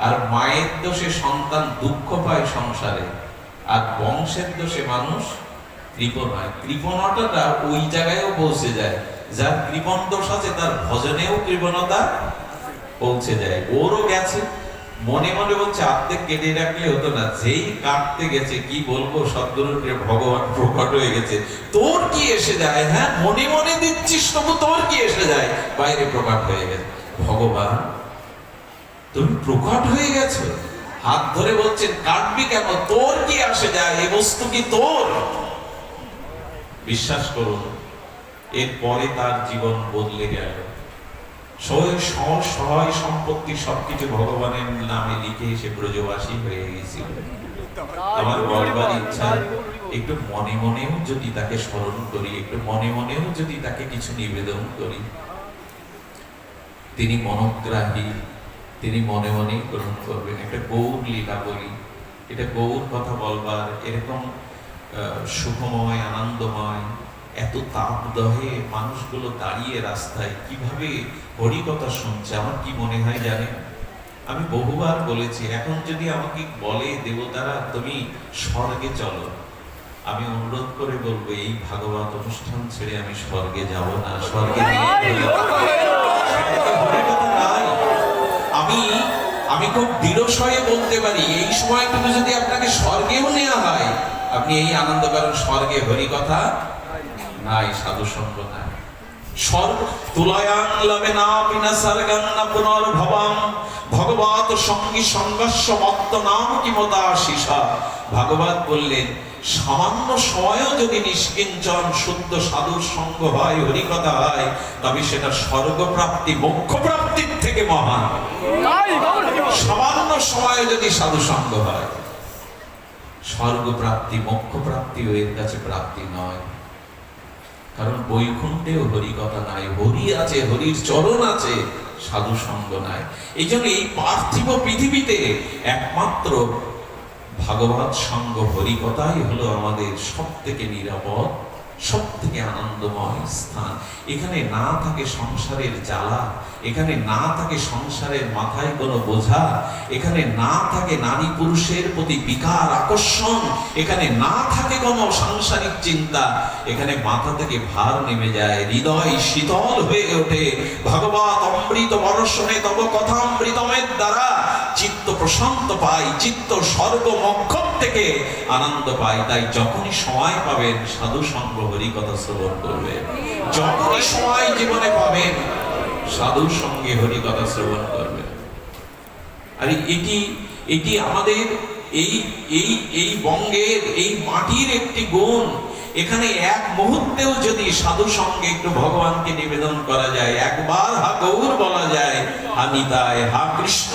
আর মায়ের দোষে সন্তান দুঃখ পায় সংসারে, আর বংশের দোষে মানুষ কৃপণ হয়। কৃপণতাটা ওই জায়গায়ও পৌঁছে যায়, যার কৃপণ দোষ আছে তার ভজনেও কৃপণতা পৌঁছে যায়। ওরও গেছে, মনে মনে বলছে আর্ধেক কেটে রাখলে হতো না। যেই কাটতে গেছে, কি বলবো, সদ্গুরুর ভগবান প্রকট হয়ে গেছে। তোর কি এসে যায়? হ্যাঁ, মনে মনে দিচ্ছিস তবু তোর কি এসে যায়? বাইরে প্রকট হয়ে গেছে। ভগবান, তুমি প্রকট হয়ে গেছো, হাত ধরে বলছেন কাটবি কেন? তোর কি আসে যায়? এই বস্তু কি তোর? বিশ্বাস করুন, এরপরে তার জীবন বদলে গেল। সহায় সম্পত্তি সবকিছু ভগবানের নামে লিখে এসে ব্রজবাসী হয়ে গেছিল। আমার বলবার ইচ্ছা, একটু মনে মনেও যদি তাকে স্মরণ করি, একটু মনে মনেও যদি তাকে কিছু নিবেদন করি, তিনি মনোগ্রাহী, তিনি মনে মনেই গ্রহণ করবেন। একটা গৌর লীলা বলি, এটা গৌর কথা বলবার এরকম সুখময়, আনন্দময়, এত তাপদহে মানুষগুলো দাঁড়িয়ে রাস্তায় কিভাবে হরিকথা শুনছে। আমার কি মনে হয় জানেন? আমি বহুবার বলেছি, এখন যদি আমাকে বলে দেবতারা তুমি স্বর্গে চলো, আমি অনুরোধ করে বলবো এই ভাগবত অনুষ্ঠান ছেড়ে আমি স্বর্গে যাব না। স্বর্গে আমি খুব দৃঢ়স্বরে বলতে পারি, এই সময়টুকু যদি আপনাকে স্বর্গেও নেওয়া হয়, আপনি এই আনন্দ করেন, স্বর্গে হরিকথা নাই, সাধু সঙ্গ নাই। স্বর্গ তুলায়াং লবে না বিনা সর্গং না পুনর্ভবং ভগবত সঙ্গী সংঘর্ষ মত্ত নাম কিমতা শিষা। ভাগবত বললেন, সামান্য সময়ও যদি নিষ্কিঞ্চন শুদ্ধ সাধুর সঙ্গ হয়, হরিকথা হয়, তবে সেটা স্বর্গপ্রাপ্তি, মোক্ষ প্রাপ্তির থেকে মহান। সামান্য সময়ে যদি সাধু সঙ্গ হয়, স্বর্গপ্রাপ্তি, মোক্ষ প্রাপ্তি এর কাছে প্রাপ্তি নয়। কারণ বৈকুণ্ঠেও হরিকথা নাই, হরি আছে, হরির চরণ আছে, সাধু সঙ্গ নাই। এই জন্য এই পার্থিব পৃথিবীতে একমাত্র ভাগবত সঙ্গ, হরিকথাই হলো আমাদের সব থেকে নিরাপদ, সব থেকে আনন্দময় স্থান। এখানে না থাকে সংসারের জ্বালা, এখানে না থাকে সংসারের মাথায় কোনো বোঝা, এখানে না থাকে নারী পুরুষের প্রতি বিকার আকর্ষণ, এখানে না থাকে কোনো সাংসারিক চিন্তা। এখানে মাথা থেকে ভার নেমে যায়, হৃদয় শীতল হয়ে ওঠে। ভগবত অমৃত বর্ষণে তব কথামৃতমের দ্বারা চিত্ত প্রশান্ত পাই, চিত্ত স্বর্গ মোক্ষ থেকে আনন্দ পাই। তাই যখনই সময় পাবেন সাধু সঙ্গ, হরিকথা শ্রবণ করবেন। যখনই সময় জীবনে পাবেন সাধুর সঙ্গে হরিকথা শ্রবণ করবেন। আর এটি আমাদের এই বঙ্গের এই মাটির একটি গুণ। এখানে এক মুহূর্তেও যদি সাধু সঙ্গে একটু ভগবানকে নিবেদন করা যায়, একবার হা গৌর বলা যায়, হা নিতাই, হা কৃষ্ণ,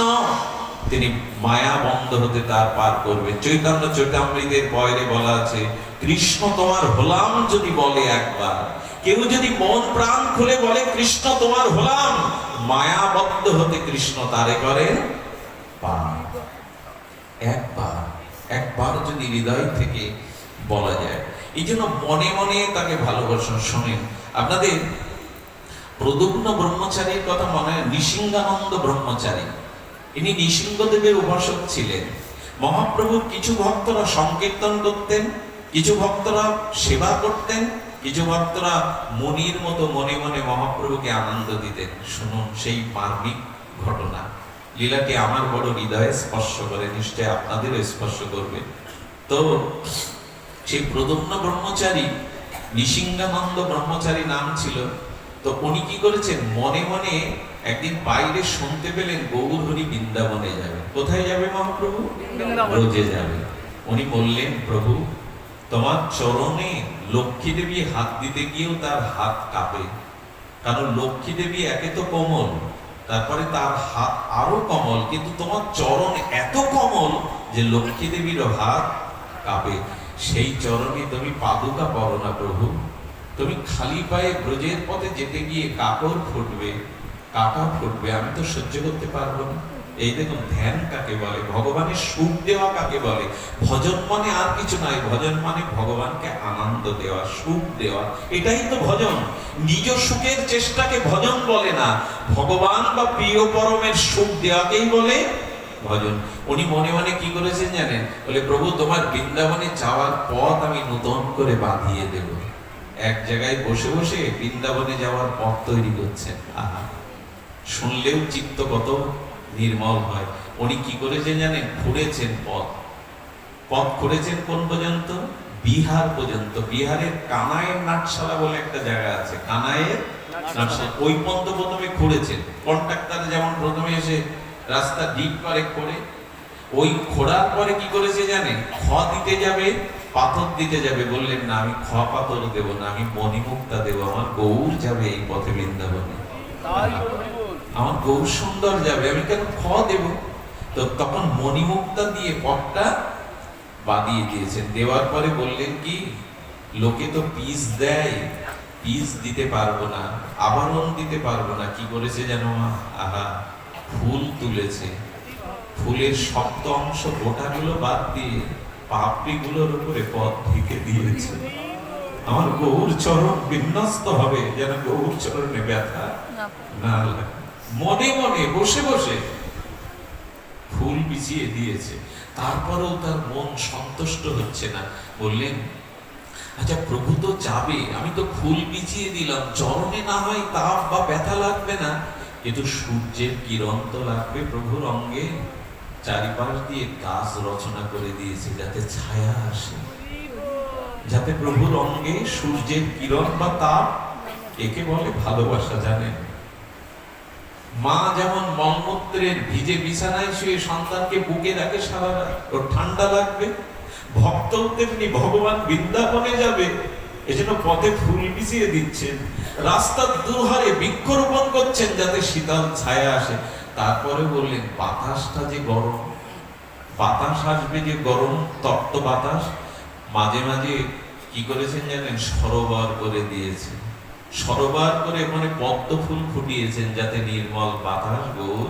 তিনি মায়া বন্ধ হতে তার পার করবে। চৈতন্য চৈতামৃতের বয়রে বলা আছে, কৃষ্ণ তোমার হলাম যদি বলে একবার, কেউ যদি মন প্রাণ খুলে বলে কৃষ্ণ তোমার হলাম, মায়াবদ্ধ হতে কৃষ্ণ তারে করেন পার। একবার যদি হৃদয় থেকে বলা যায়। এই জন্য মনে মনে তাকে ভালোবাসা। শোনেন, আপনাদের প্রদ্যুম্ন ব্রহ্মচারীর কথা মনে হয়, নৃসিংহানন্দ ব্রহ্মচারী, ইনি নৃসিংহদেবের উপাসক ছিলেন। মহাপ্রভুর কিছু ভক্তরা সংকীর্তন করতেন, কিছু ভক্তরা সেবা করতেন, কিছু ভক্তরা মনির মতো মনে মনে মহাপ্রভুকে আনন্দ দিতেন। শুনুন সেই মার্মিক ঘটনা। লীলাটি আমার বড় হৃদয়ে স্পর্শ করে, নিশ্চয় আপনাদেরও স্পর্শ করবে। তো সেই প্রদ্যুম্ন ব্রহ্মচারী, নৃসিংহানন্দ ব্রহ্মচারী নাম ছিল, তো উনি কি করেছেন, মনে মনে একদিন বাইরে শুনতে পেলেন গৌর হরি বৃন্দাবনে যাবে। কোথায় যাবে মহাপ্রভু? ব্রজে যাবে। উনি বললেন, প্রভু তোমার চরণে লক্ষ্মী দেবী হাত দিতে গিয়েও তার হাত কাঁপে, কারণ লক্ষ্মী দেবী একে তো কোমল, তারপরে তার হাত আরো কমল, কিন্তু তোমার চরণ এত কমল যে লক্ষ্মী দেবীরও হাত কাঁপে। সেই চরণে তুমি পাদুকা পরো না প্রভু, তুমি খালি পায়ে ব্রজের পথে যেতে গিয়ে কাকর ফুটবে, কাকা ফুটবে, আমি তো সহ্য করতে পারবো না। এই দেখুন ধ্যান কাকে বলে, ভগবানের সুখ দেওয়া কাকে বলে। ভজন মানে আর কিছু নয়, ভজন মানে ভগবানকে আনন্দ দেওয়া, সুখ দেওয়া, এটাই তো ভজন। নিজ সুখের চেষ্টাকে ভজন বলে না, ভগবান বা প্রিয় পরমের সুখ দেওয়াকেই বলে ভজন। উনি মনে মনে কি করেছেন জানেন, বলে প্রভু তোমার বৃন্দাবনে যাওয়ার পথ আমি নতুন করে বাঁধিয়ে দেব। এক জায়গায় বসে বসে বৃন্দাবনে যাওয়ার পথ তৈরি করছেন। আহা, শুনলেও চিত্ত কত নির্মল হয়। উনি কি করেছেন জানেন, ঘুরেছেন পথ। পথ করেছেন কোন পর্যন্ত? বিহার পর্যন্ত। বিহারের কানাইয়ের নাটশালা বলে একটা জায়গা আছে, কানাইয়ের নাটশালা, ওই পর্যন্ত প্রথমে ঘুরেছেন। কন্ট্রাক্টর যেমন প্রথমে এসে রাস্তা ডিপ করে ওই খোঁড়ার পরে কি করেছে জানেন, খ দিতে যাবে, পাথর দিতে যাবে, বললেন না আমি খ পাথর দেব না, আমি মণিমুক্তা দেব, আমার গৌর যাবে এই পথে বৃন্দাবনে, আমার গৌর সুন্দর যাবে, আমি কেন খ দেব? তো তখন মণিমুক্তা দিয়ে পথটা বাঁধিয়ে দিয়েছেন। দেওয়ার পরে বললেন কি, লোকে তো পিস দেয়, পিস দিতে পারবো না, আবরণ দিতে পারবো না। কি করেছে জানো মা? আহা, ফুল তুলেছে, ফুলের শক্ত অংশ গোটাগুলো বাদ দিয়ে পাপড়িগুলোর উপরে পথ ঢেকে দিয়েছে। আমার গৌর চরণ বিন্যস্ত হবে, যেন গৌর চরণে ব্যথা না লাগে। মনে মনে বসে বসে ফুল বিছিয়ে দিয়েছে, তারপরেও তার মন সন্তুষ্ট হচ্ছে না। বললেন, আচ্ছা প্রভু তো যাবে, আমি তো ফুল বিছিয়ে দিলাম, চরণে না হয় তাপ বা ব্যথা লাগবে না, কিন্তু সূর্যের কিরণ তো লাগবে প্রভুর অঙ্গে। চারিপাশ দিয়ে গাছ রচনা করে দিয়েছে যাতে ছায়া আসে, যাতে প্রভুর অঙ্গে সূর্যের কিরণ বা তাপ, একে বলে ভালোবাসা। জানেন, মা যেমন মলমূত্রের ভিজে বিছানায় শুয়ে সন্তানকে বুকে রাখে সারা রাত, ওর ঠান্ডা লাগবে, ভক্ত তেমনি ভগবান বৃন্দাবনে যাবে, এজন্য পথে ফুল বিছিয়ে দিচ্ছেন, রাস্তার দুহারে বৃক্ষরোপণ করছেন যাতে শীতল ছায়া আসে। তারপরে বললেন, বাতাসটা যে গরম, বাতাস আসবে যে গরম তপ্ত বাতাস, মাঝে মাঝে কি করেছেন জানেন, সরোবর করে দিয়েছেন, সরোবর করে মানে পদ্ম ফুল ফুটিয়েছেন যাতে নির্মল বাতাস গৌর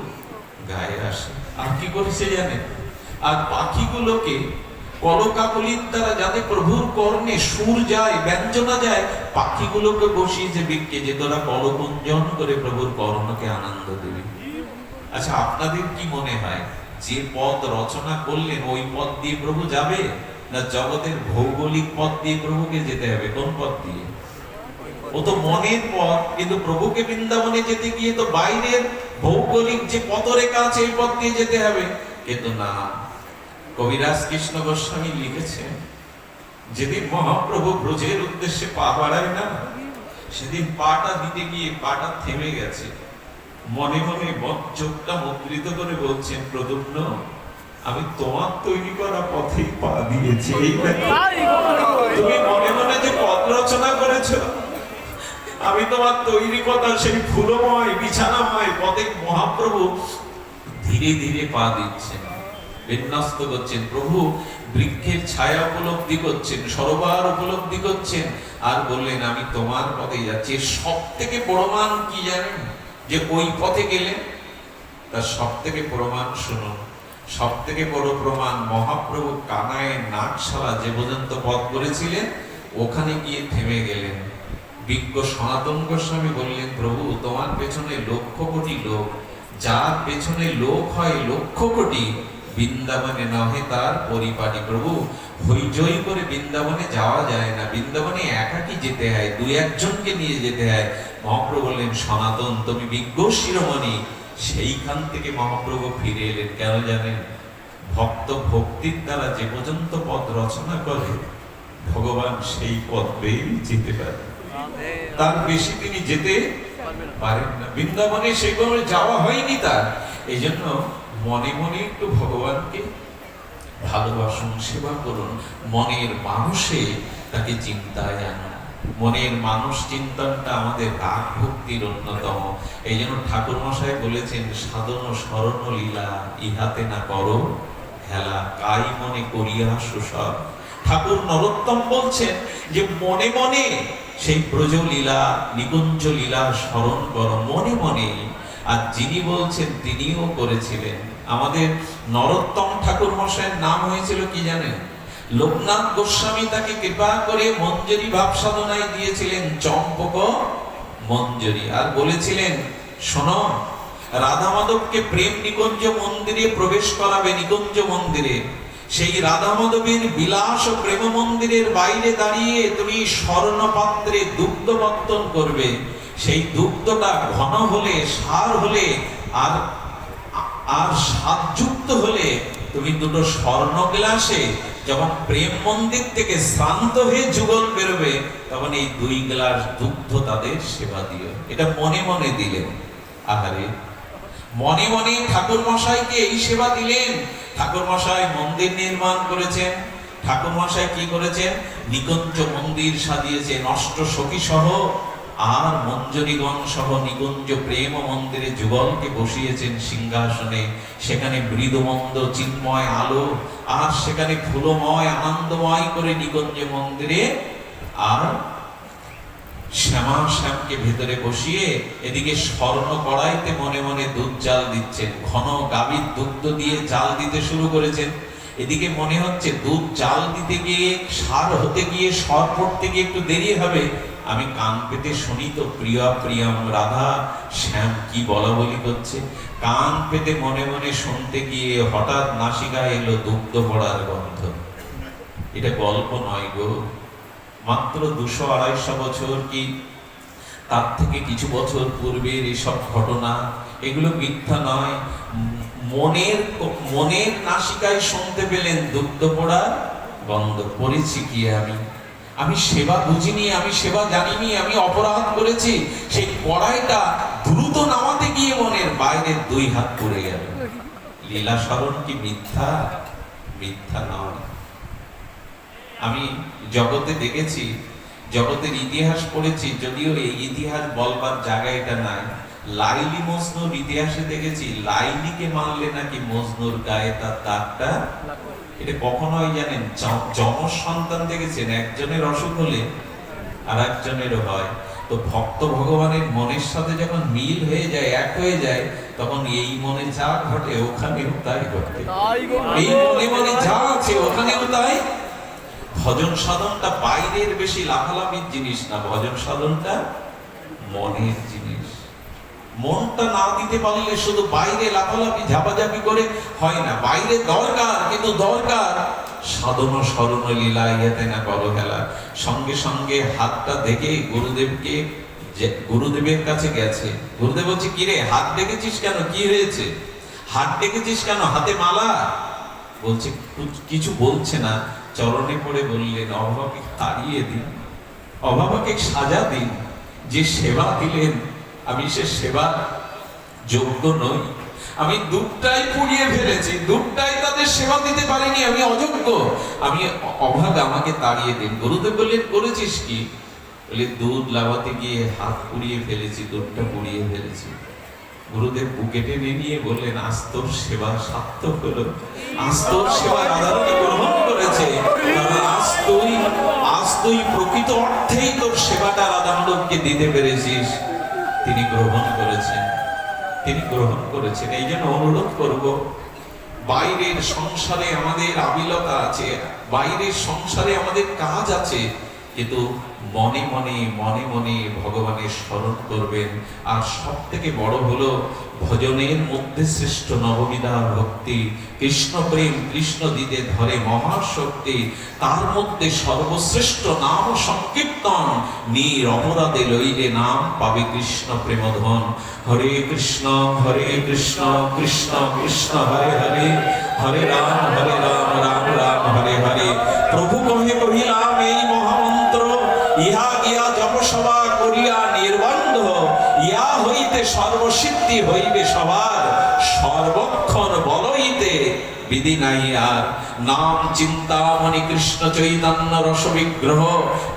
গায়ে আসে। আর কি করেছে জানেন, আর পাখিগুলোকে কলকাকলির দ্বারা যাতে প্রভুর কর্ণে সুর যায়, ব্যঞ্জনা যায়, পাখিগুলোকে বসিয়েছে বৃক্ষে, যে তোরা কলকুঞ্জন করে প্রভুর কর্ণকে আনন্দ দেবে। আচ্ছা আপনাদের কি মনে হয়, যে পথ রচনা করলেন ওই পথ দিয়ে প্রভু যাবে, না জগতের ভৌগোলিক পথ দিয়ে প্রভুকে যেতে হবে? কোন পথ দিয়ে? ও তো মনের পথ, কিন্তু প্রভুকে বৃন্দাবনে যেতে গিয়ে তো বাইরের ভৌগোলিক যে পথরেখা আছে এই পথ দিয়ে যেতে হবে। কিন্তু না, কবিরাজ কৃষ্ণ গোস্বামী লিখেছেন, যেদিন মহাপ্রভু ব্রজের উদ্দেশ্যে পা বাড়ায় না, সেদিন পাটা দিতে গিয়ে পাটা থেমে গেছে। মনে মনে চোখটা মুদ্রিত করে বলছেন, প্রদ্যুম্ন আমি তোমার তৈরি করা পথেই পা দিয়েছি, তুমি মনে মনে যে পথ রচনা করেছো, আমি তোমার তৈরি কথা সেই ফুলময় বিছানাময় পথে মহাপ্রভু ধীরে ধীরে পা দিচ্ছেন, বিন্যস্ত করছেন। প্রভু বৃক্ষের ছায়া উপলব্ধি করছেন, সরোবর উপলব্ধি করছেন, আর বললেন আমি তোমার পথে যাচ্ছি। সব থেকে প্রমাণ কি জানেন, যে ওই পথে গেলেন, তার সব থেকে প্রমাণ শুনুন। সব থেকে বড় প্রমাণ, মহাপ্রভু কানায় নাটশালা যে পর্যন্ত পথ করেছিলেন ওখানে গিয়ে থেমে গেলেন। বিজ্ঞ সনাতন গোস্বামী বললেন, প্রভু তোমার পেছনে লক্ষ কোটি লোক, যার পেছনে লোক হয় লক্ষ কোটি, বৃন্দাবনে নহে তার পরিপাটি। প্রভু হইচই করে বৃন্দাবনে যাওয়া যায় না, বৃন্দাবনে একাকি যেতে হয়, দুই একজনকে নিয়ে যেতে হয়। মহাপ্রভু বললেন, সনাতন তুমি বিজ্ঞ শিরোমণি। সেইখান থেকে মহাপ্রভু ফিরে এলেন। কেন জানেন, ভক্ত ভক্তির দ্বারা যে পর্যন্ত পথ রচনা করে ভগবান সেই পথ পেয়ে যেতে পারে, তার বেশি তিনি যেতে পারেন না। বৃন্দাবনে সেভাবে যাওয়া হয়নি তার। এই জন্য মনে মনে একটু ভগবানকে ভালোবাসুন, সেবা করুন, মনের মানুষে তাকে চিন্তায় আনুন। মনের মানুষ চিন্তনটা আমাদের রাগ ভক্তির অন্যতম। এই জন্য ঠাকুর মশাই বলেছেন, সাধন স্মরণ লীলা ইহাতে না করো হেলা, কাই মনে করিয়া সুসব। ঠাকুর নরোত্তম বলছেন যে মনে মনে সেই ব্রজলীলা নিকুঞ্জ লীলা স্মরণ করো, মনে মনে। আর যিনি বলছেন তিনিও করেছিলেন। আমাদের নরোত্তম ঠাকুর মশাইয়ের নাম হয়েছিল কি জানেন? লোকনাথ গোস্বামী তাকে কৃপা করে মঞ্জরি ভাব সাধনায় দিয়েছিলেন, চম্পক মঞ্জরি। আর বলেছিলেন, শোনো, রাধা মাধবকে প্রেম নিকুঞ্জ মন্দিরে প্রবেশ করাবে, নিকুঞ্জ মন্দিরে। সেই রাধা মাধবের বিলাস ও প্রেম মন্দিরের বাইরে দাঁড়িয়ে তুমি স্বর্ণ পাত্রে দুগ্ধ বর্তন করবে। সেই দুগ্ধটা ঘন হলে, সার হলে, আর স্বাদযুক্ত হলে তুমি দুটো স্বর্ণ গ্লাসে যখন প্রেম মন্দির থেকে শ্রান্ত হয়ে যুগল বেরোবে, তখন এই 2 গ্লাস দুগ্ধ তাদের সেবা দিও। এটা মনে মনে দিলেন। আহারে, মনে মনে ঠাকুর মশাইকে এই সেবা দিলেন। ঠাকুর মশাই মন্দির নির্মাণ করেছেন। ঠাকুর মশাই কি করেছেন? নিকুঞ্জ মন্দির সাজিয়েছেন, অষ্ট সখী সহ আর মঞ্জরিগণ সহ নিকুঞ্জ প্রেম মন্দিরে যুগলকে বসিয়েছেন সিংহাসনে। সেখানে মৃদুমন্দ চিন্ময় আলো, আর সেখানে ফুলময় আনন্দময় করে নিকুঞ্জ মন্দিরে, আর শ্যামা শ্যামকে ভেতরে বসিয়ে এদিকে স্বর্ণ কড়াইতে মনে মনে দুধ জাল দিচ্ছেন। ঘন গাভীর দুগ্ধ দিয়ে জাল দিতে শুরু করেছেন। এদিকে মনে হচ্ছে দুধ জাল দিতে গিয়ে, সার হতে গিয়ে, স্বর পড়তে গিয়ে একটু দেরি হবে। আমি কান পেতে শুনি তো প্রিয়া প্রিয়ম রাধা শ্যাম কি বলা বলি করছে। কান পেতে মনে মনে শুনতে গিয়ে হঠাৎ নাসিকায় এলো দুগ্ধ পড়ার গন্ধ। এটা গল্প নয় গো, মাত্র 200-250 বছর কি তার থেকে কিছু বছর পূর্বের এসব ঘটনা। এগুলো মিথ্যা নয়। মনের নাসিকায় শুনতে পেলেন দুগ্ধ পড়ার গন্ধ। পড়েছি কি আমি সেবা বুঝিনি, আমি সেবা জানিনি, আমি অপরাধ করেছি। সেই কড়াইটা দ্রুত নামাতে গিয়ে মনের বাইরে 2 হাত পড়ে গেল। লীলা স্মরণ কি মিথ্যা? মিথ্যা নয়। আমি জগতে দেখেছি, জগতের ইতিহাস পড়েছি, যদিও এই ইতিহাস বলবার জায়গা এটা নাই। লাইলি মজনুর ইতিহাসে দেখেছি, লাইলিকে মারলে নাকি মজনুর গায়ে তার দাগটা, এটা কখনো হয় জানেন? যমজ সন্তান দেখেছেন, একজনের অসুখ হলে আর একজনেরও হয়। তো ভক্ত ভগবানের মনের সাথে যখন মিল হয়ে যায়, এক হয়ে যায়, তখন এই মনে যা ঘটে ওখানেও তাই ঘটে। এই মনে মনে যা আছে ওখানেও তাই। ভজন সাধনটা বাইরের বেশি লাফালাফির জিনিস না, ভজন সাধনটা মনের জিনিস। মনটা না দিতে পারলে শুধু বাইরে লাফালাফি ঝাপাঝাপি করে হয় না। বাইরে দরকার, কিন্তু দরকার সাধন স্মরণ লীলা ইহাতে না করো হেলা। সঙ্গে সঙ্গে হাতটা দেখে গুরুদেবের কাছে গেছে। গুরুদেব বলছে, কিরে হাত ডেকেছিস কেন? কি হয়েছে? হাত ডেকেছিস কেন? হাতে মালা? বলছে কিছু বলছে না। চরণে পড়ে বললেন, অভাবকে তাড়িয়ে দিন, অভাবকে সাজা দিন। যে সেবা দিলেন আমি সে সেবা যোগ্য নই। আমি দুধটাই পুড়িয়ে ফেলেছি, দুধটাই তাদের সেবা দিতে পারিনি, আমি অযোগ্য, আমি অভাগ, আমাকে তাড়িয়ে দিন। গুরুদেব বললেন, করেছিস কি? বলে, দুধ লাগাতে গিয়ে হাত পুড়িয়ে ফেলেছি, দুধটা পুড়িয়ে ফেলেছি। গুরুদেব বুকে টেনে নিয়ে বললেন, আজ তোর সেবা সার্থক হলো, আজ তোর সেবা রাধারানী গ্রহণ করেছে। আজ তুই প্রকৃত অর্থেই তোর সেবাটা রাধামাধবকে দিতে পেরেছিস। তিনি গ্রহণ করেছেন, তিনি গ্রহণ করেছেন। এই জন্য অনুরোধ করব, বাইরের সংসারে আমাদের আবিলতা আছে, বাইরের সংসারে আমাদের কাজ আছে, কিন্তু মনে মনে মনে মনে ভগবানের স্মরণ করবেন। আর সব থেকে বড় হলো ভজনের মধ্যে শ্রেষ্ঠ নববিধা ভক্তি। কৃষ্ণ প্রেম, কৃষ্ণ দিতে ধরে মহাশক্তি, তার মধ্যে সর্বশ্রেষ্ঠ নাম সংকীর্তন। নির অপরাধে লইলে নাম পাবে কৃষ্ণ প্রেমধন। হরে কৃষ্ণ কৃষ্ণ কৃষ্ণ হরে হরে, হরে রাম রাম রাম হরে হরে। প্রভু কহে কহিলাম এই মহামন্ত্র, ইহা গিয়া জপসভা করিয়া নির্বন্ধ, ইহা হইতে সর্বসিদ্ধি হইবে সবার, সর্বক্ষণ বলইতে বিধি নাই আর। নাম চিন্তামণি কৃষ্ণ চৈতন্য রস বিগ্রহ,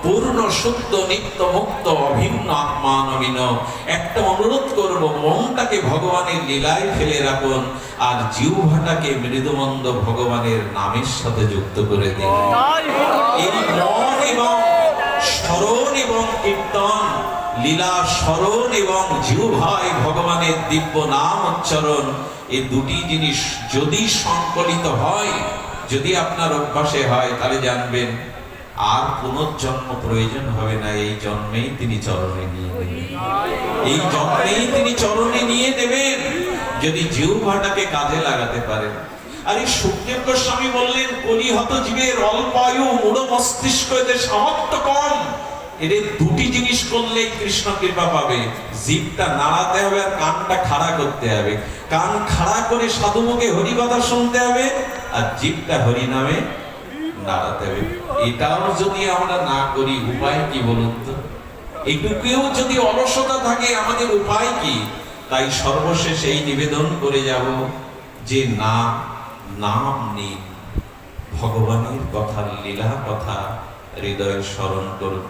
পূর্ণ শুদ্ধ নিত্য মুক্ত অভিন্ন আত্মা নবীন। একটা অনুরোধ করব, মনটাকে ভগবানের লীলায় ফেলে রাখুন, আর জিহ্বাটাকে মৃদুমন্দ ভগবানের নামের সাথে যুক্ত করে দিন। এই মন এবং স্মরণ এবং কীর্তন, লীলা স্মরণ এবং জিহ্বায় ভগবানের দিব্য নাম উচ্চারণ, এই দুটি জিনিস যদি সংকলিত হয়, যদি আপনার অভ্যাসে হয়, তাহলে জানবেন আর পুনর্জন্ম প্রয়োজন হবে না। এই জন্মেই তিনি চরণে নিয়ে নেবেন, এই জন্মেই তিনি চরণে নিয়ে নেবেন, যদি জিহ্বাটাকে কাজে লাগাতে পারেন। আর এই সুখদেব গোস্বামী বললেন, কলিহত জীবের অল্প আয়ু, মূঢ় মস্তিষ্ক, এদের সামর্থ্য কম। এদের দুটি জিনিস করলে কৃষ্ণ কৃপা পাবে, জিভটা নাড়াতে হবে আর কানটা খাড়া করতে হবে। কান খাড়া করে সাধু মুখে হরি কথা শুনতে হবে, আর জিভটা হরি নামে নাড়াতে হবে। এটাও যদি আমরা না করি, উপায় কি বলুন তো? এইটুকুও যদি অলসতা থাকে, আমাদের উপায় কি? তাই সর্বশেষ এই নিবেদন করে যাব যে নাম নিন, ভগবানের কথা, লীলা কথা হৃদয়ে স্মরণ করুন।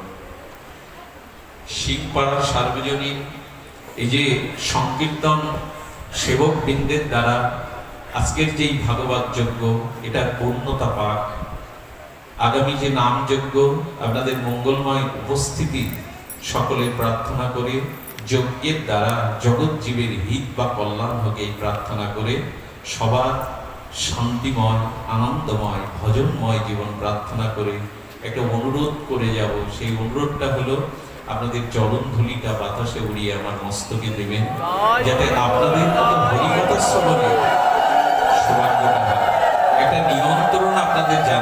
শিবপাড়ার সার্বজনীন এই যে সংকীর্তন সেবক বৃন্দের দ্বারা আজকের যেই ভাগবত যজ্ঞ, এটার পূর্ণতা পাক। আগামী যে নাম যজ্ঞ, আপনাদের মঙ্গলময় উপস্থিতি সকলের প্রার্থনা করে, যজ্ঞের দ্বারা জগৎ জীবের হিত বা কল্যাণ হোক এই প্রার্থনা করে, সবার শান্তিময়, আনন্দময়, ভজনময় জীবন প্রার্থনা করে একটা অনুরোধ করে যাব। সেই অনুরোধটা হলো, আপনাদের চরণ ধুলিটা বাতাসে উড়িয়ে আমার মস্তকে দেবেন, যাতে আপনাদের মতো হরিকথা শ্রবণে সৌভাগ্যটা হয়। একটা নিয়ন্ত্রণ আপনাদের জানা